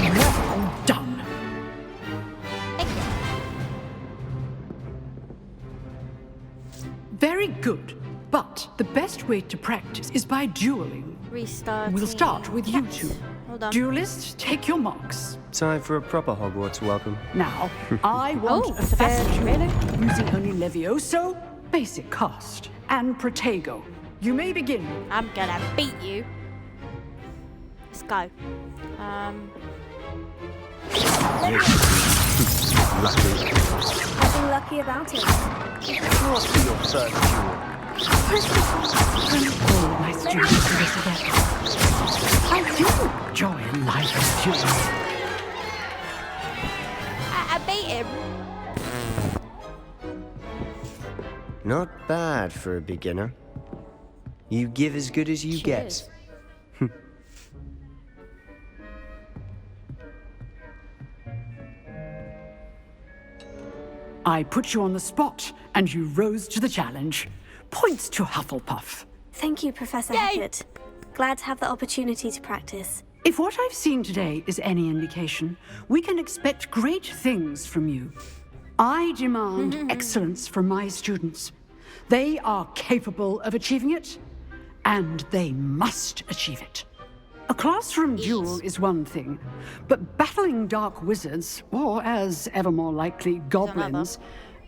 Well done. Very good. But the best way to practice is by dueling. Restart. We'll start with you two. Hold on. Duelists, take your marks. Time for a proper Hogwarts welcome. Now, I want a fair duel using only Levioso, basic cast, and Protego. You may begin. I'm gonna beat you. Let's go. Nothing lucky about it. Must be your first duel. All my students do this again. I do enjoy a lively duel. I beat him. Not bad for a beginner. You give as good as you get. I put you on the spot, and you rose to the challenge. Points to Hufflepuff. Thank you, Professor Hackett. Glad to have the opportunity to practice. If what I've seen today is any indication, we can expect great things from you. I demand excellence from my students. They are capable of achieving it, and they must achieve it. A classroom duel is one thing, but battling dark wizards, or as ever more likely, goblins,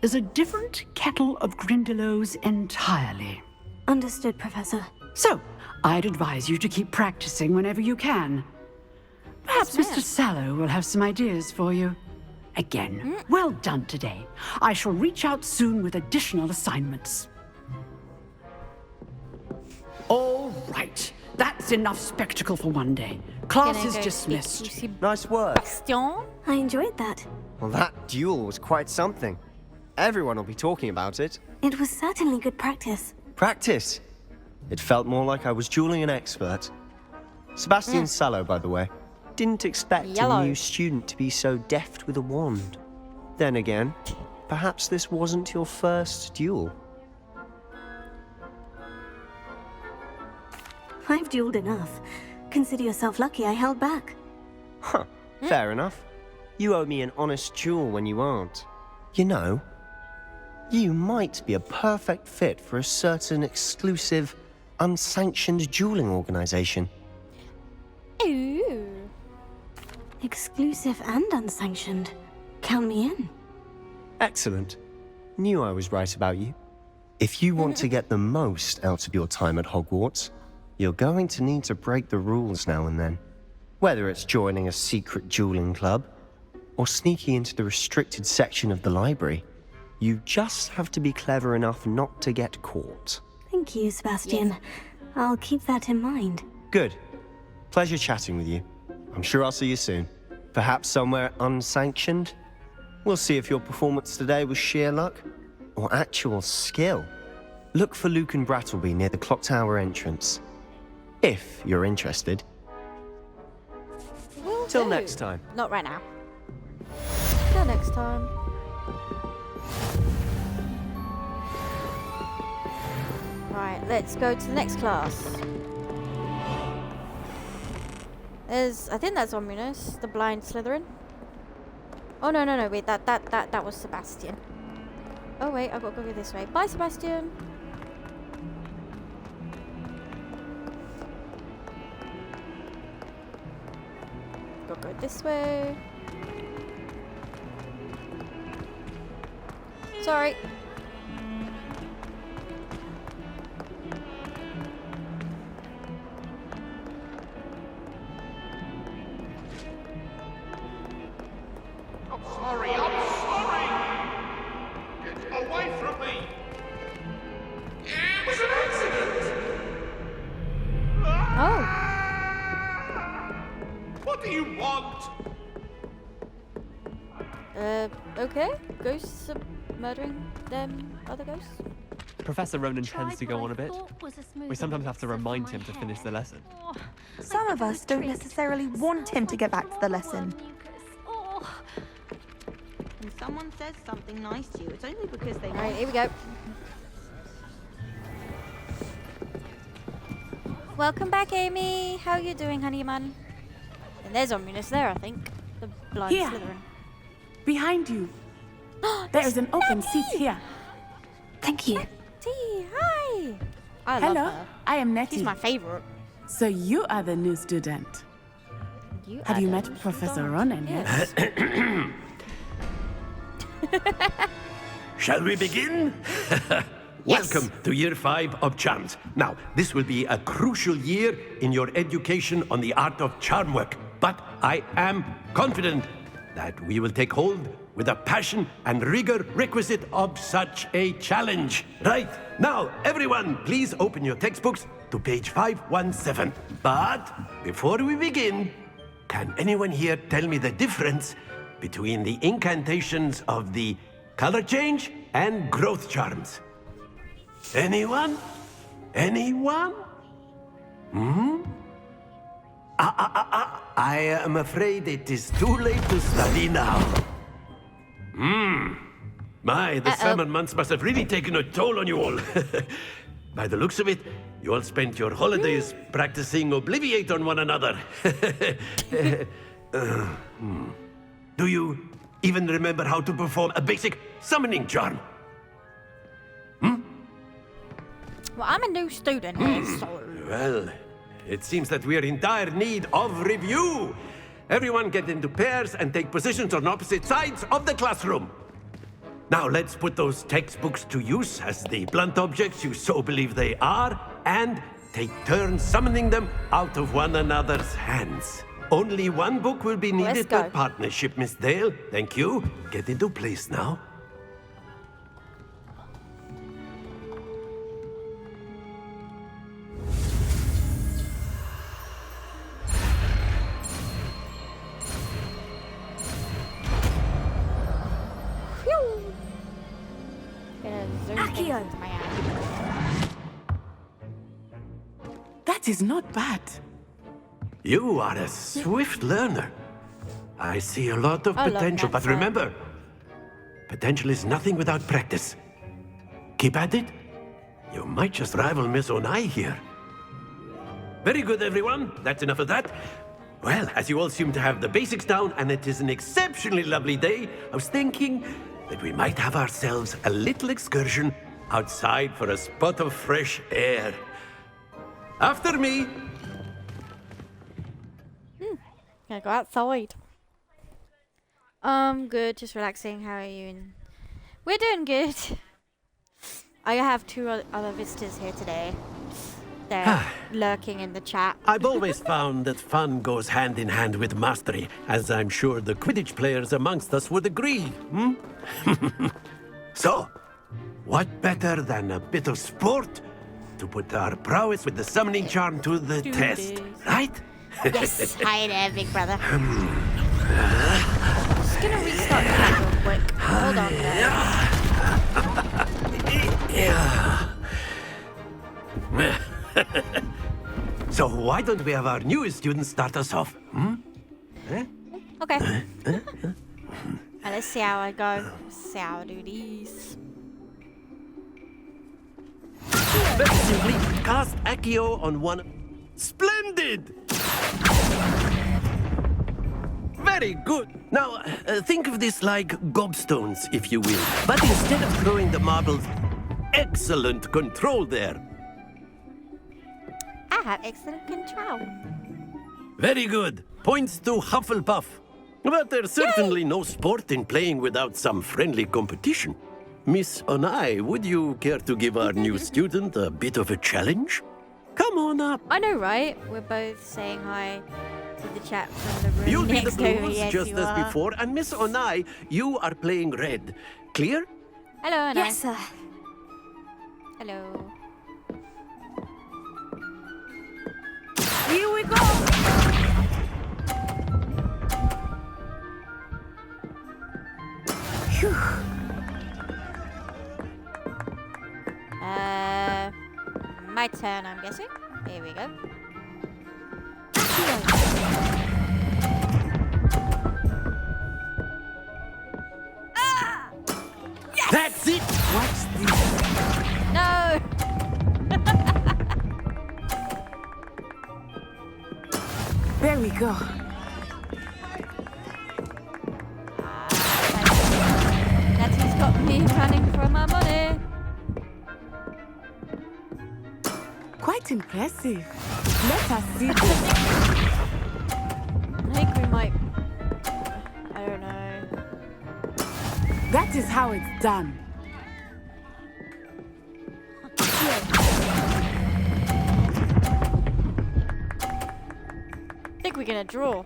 is a different kettle of Grindylows entirely. Understood, Professor. So, I'd advise you to keep practicing whenever you can. Perhaps Mr. Sallow will have some ideas for you. Again, well done today. I shall reach out soon with additional assignments. All right. That's enough spectacle for one day. Class is dismissed. Nice work. I enjoyed that. Well, that duel was quite something. Everyone will be talking about it. It was certainly good practice. Practice? It felt more like I was dueling an expert. Sebastian Sallow, by the way. Didn't expect a new student to be so deft with a wand. Then again, perhaps this wasn't your first duel. I've dueled enough. Consider yourself lucky I held back. Huh, fair enough. You owe me an honest duel when you aren't. You know, you might be a perfect fit for a certain exclusive, unsanctioned dueling organization. Ooh. Exclusive and unsanctioned. Count me in. Excellent. Knew I was right about you. If you want to get the most out of your time at Hogwarts, you're going to need to break the rules now and then. Whether it's joining a secret dueling club, or sneaking into the restricted section of the library, you just have to be clever enough not to get caught. Thank you, Sebastian. I'll keep that in mind. Good. Pleasure chatting with you. I'm sure I'll see you soon. Perhaps somewhere unsanctioned? We'll see if your performance today was sheer luck, or actual skill. Look for Luke and Brattleby near the Clock Tower entrance. If you're interested. Till do. next time. Not right now. Till next time. Right, let's go to the next class. I think that's Ominous, the blind Slytherin. Oh no, wait, that was Sebastian. Oh wait, I've got to go this way. Bye, Sebastian. Gotta go this way. Sorry. I'm sorry! Get away from me! It was an accident! Oh. What do you want? Okay. Ghosts are murdering them other ghosts? Professor Ronan tends to go on a bit. We sometimes have to remind him to finish the lesson. Some of us don't necessarily want him to get back to the lesson. When someone says something nice to you, it's only because they Alright, here we go. Welcome back, Amy. How are you doing, honey man? And there's Ominous there, I think. The blind Here. Slytherin. Behind you. There is an open seat here. Thank you. Nettie, hi. I Hello, love her. I am Nettie. She's my favorite. So you are the new student. Have you met Professor Ronan yet? Shall we begin? Welcome to Year 5 of Charms. Now, this will be a crucial year in your education on the art of charm work, but I am confident that we will take hold with the passion and rigor requisite of such a challenge. Right, now, everyone, please open your textbooks to page 517. But before we begin, can anyone here tell me the difference between the incantations of the color change and growth charms? Anyone? Anyone? I am afraid it is too late to study now. My, the summer months must have really taken a toll on you all. By the looks of it, you all spent your holidays practicing Obliviate on one another. Do you even remember how to perform a basic summoning charm? Well, I'm a new student here, so... Well, it seems that we are in dire need of review. Everyone get into pairs and take positions on opposite sides of the classroom. Now let's put those textbooks to use as the blunt objects you so believe they are, and take turns summoning them out of one another's hands. Only one book will be needed per partnership, Miss Dale. Thank you. Get into place now. Accio. That is not bad. You are a swift learner. I see a lot of I love potential, that but remember, potential is nothing without practice. Keep at it. You might just rival Miss Onai here. Very good, everyone. That's enough of that. Well, as you all seem to have the basics down, and it is an exceptionally lovely day, I was thinking that we might have ourselves a little excursion outside for a spot of fresh air. After me. Gonna go outside. Good, just relaxing. How are you? We're doing good. I have two other visitors here today. They're lurking in the chat. I've always found that fun goes hand in hand with mastery, as I'm sure the Quidditch players amongst us would agree. So, what better than a bit of sport to put our prowess with the summoning charm to the test, right? Yes, hi there, big brother. Just gonna restart the chat real quick. Hold on there. So why don't we have our newest student start us off? see how I go. See how I do these. Very simply, cast Accio on one... Splendid! Very good. Now, think of this like gobstones, if you will. But instead of throwing the marbles... Excellent control there. I have excellent control. Very good. Points to Hufflepuff. But there's certainly no sport in playing without some friendly competition. Miss Onai, would you care to give our new student a bit of a challenge? Come on up. I know, right? We're both saying hi to the chat from the room You'll be the next over. blues, Yes, just you as are. before. And Miss Onai, you are playing red. Clear? Hello, Anna. Yes, sir. Hello. Here we go! Phew. My turn, I'm guessing. Here we go. Ah! Yes! That's it! Watch this. No! There we go. Nettie's got me running for my money. Quite impressive. Let us see this. I think we might... I don't know. That is how it's done. I think we're gonna draw.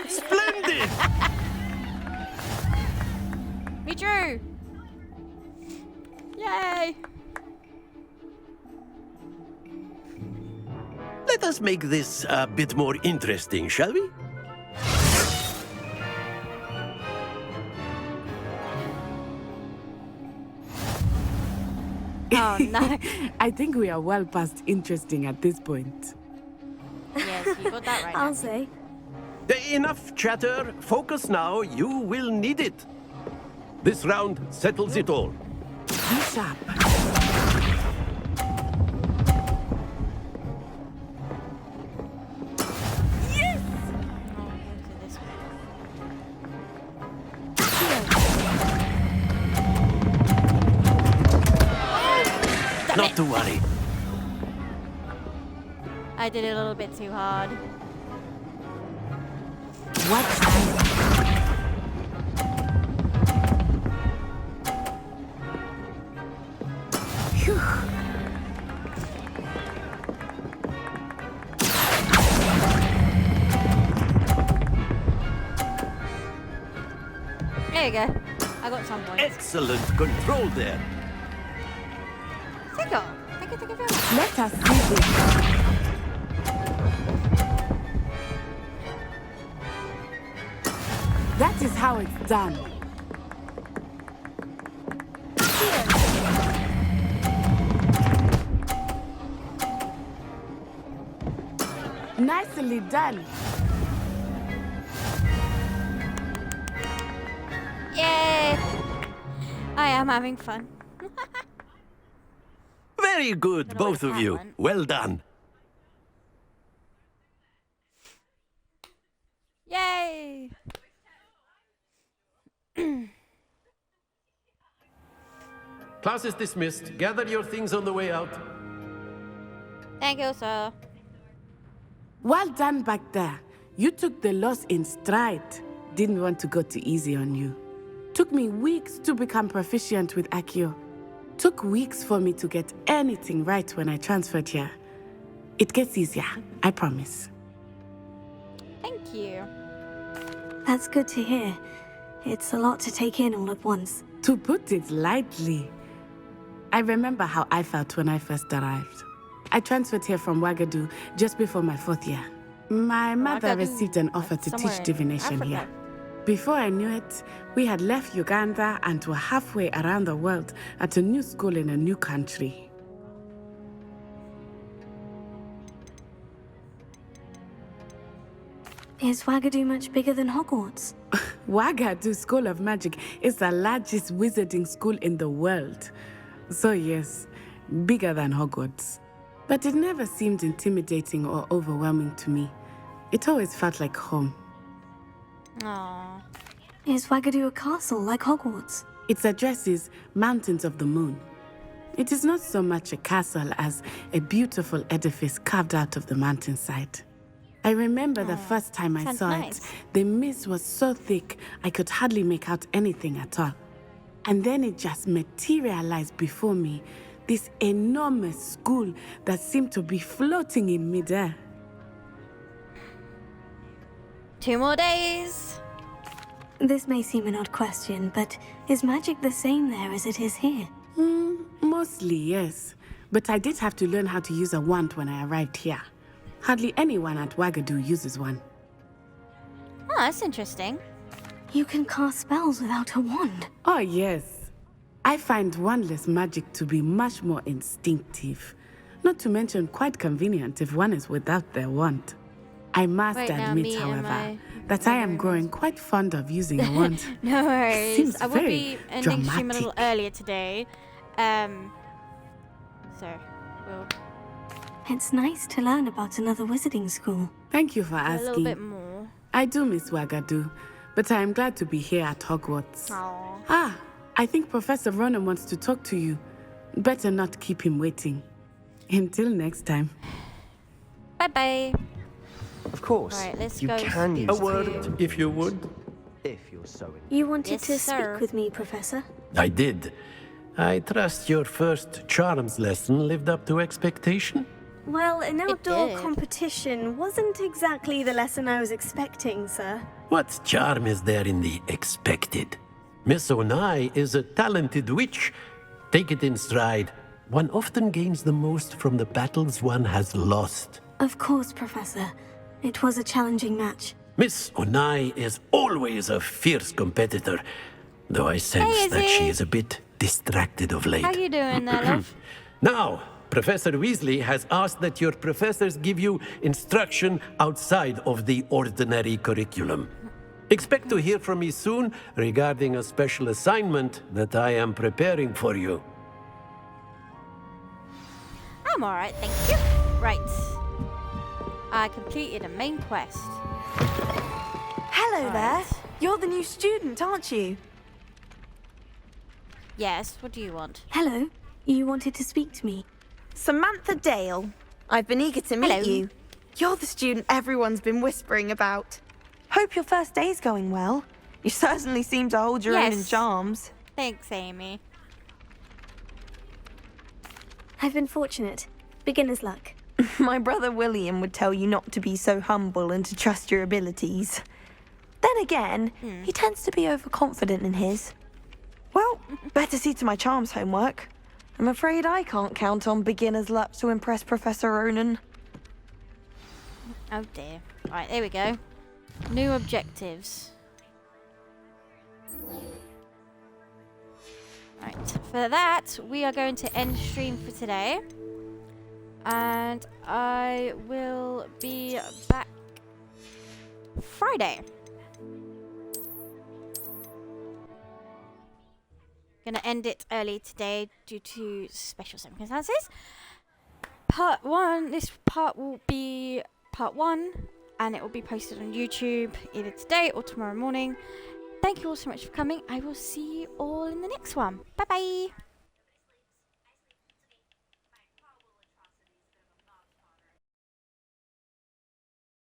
Splendid! We drew! Yay! Let us make this a bit more interesting, shall we? Oh no. I think we are well past interesting at this point. Yes, you got that right. I'll say. Enough chatter. Focus now. You will need it. This round settles it all. Be sharp. Not to worry. I did it a little bit too hard. Watch Phew. There you go. I got some points. Excellent control there. Thank you. Thank you very much. Let us see this. That is how it's done. Nicely done. Yay! I am having fun. Very good, both of you. Well done. Yay! Class is dismissed. Gather your things on the way out. Thank you, sir. Well done back there. You took the loss in stride. Didn't want to go too easy on you. Took me weeks to become proficient with Accio. Took weeks for me to get anything right when I transferred here. It gets easier, I promise. Thank you. That's good to hear. It's a lot to take in all at once. To put it lightly, I remember how I felt when I first arrived. I transferred here from Ouagadougou just before my 4th year. My mother received an offer to teach divination here. Before I knew it, we had left Uganda and were halfway around the world at a new school in a new country. Is Ouagadougou much bigger than Hogwarts? Wagadu School of Magic is the largest wizarding school in the world. So yes, bigger than Hogwarts. But it never seemed intimidating or overwhelming to me. It always felt like home. Aww. Is Wagadu a castle like Hogwarts? Its address is Mountains of the Moon. It is not so much a castle as a beautiful edifice carved out of the mountainside. I remember the first time I saw it, the mist was so thick I could hardly make out anything at all. And then it just materialized before me, this enormous school that seemed to be floating in midair. 2 more days. This may seem an odd question, but is magic the same there as it is here? Mostly, yes. But I did have to learn how to use a wand when I arrived here. Hardly anyone at Wagadu uses one. Oh, that's interesting. You can cast spells without a wand. Oh, yes. I find wandless magic to be much more instinctive. Not to mention quite convenient if one is without their wand. I must admit, however, that I am growing quite fond of using a wand. No worries. Seems I will be ending stream a little dramatic. earlier today. So, we'll It's nice to learn about another wizarding school. Thank you for a asking. little bit more. I do miss Wagadu, but I am glad to be here at Hogwarts. Aww. Ah, I think Professor Ronan wants to talk to you. Better not keep him waiting. Until next time. Bye-bye. Of course. Right, let's you go can speak use A word, if you would. if you're so You wanted Yes, to sir. speak with me, Professor? I did. I trust your first charms lesson lived up to expectation. Well, an outdoor did. competition wasn't exactly the lesson I was expecting, sir. What charm is there in the expected? Miss Onai is a talented witch. Take it in stride. One often gains the most from the battles one has lost. Of course, Professor. It was a challenging match. Miss Onai is always a fierce competitor, though I sense that she is a bit distracted of late. How you doing there, love? Now, Professor Weasley has asked that your professors give you instruction outside of the ordinary curriculum. Expect to hear from me soon regarding a special assignment that I am preparing for you. I'm alright, thank you. Right. I completed a main quest. Hello there. You're the new student, aren't you? Yes, what do you want? Hello. You wanted to speak to me. Samantha Dale. I've been eager to meet Hello. you. You're the student everyone's been whispering about. Hope your first day's going well. You certainly seem to hold your own in Yes. charms. Thanks, Amy. I've been fortunate. Beginner's luck. My brother William would tell you not to be so humble and to trust your abilities. Then again, he tends to be overconfident in his. Well, better see to my charms homework. I'm afraid I can't count on beginner's luck to impress Professor Ronan. Oh dear. Right, there we go. New objectives. Right, for that, we are going to end stream for today. And I will be back Friday. Gonna end it early today due to special circumstances. Part 1, this part will be part 1, and it will be posted on YouTube either today or tomorrow morning. Thank you all so much for coming. I will see you all in the next one. Bye bye.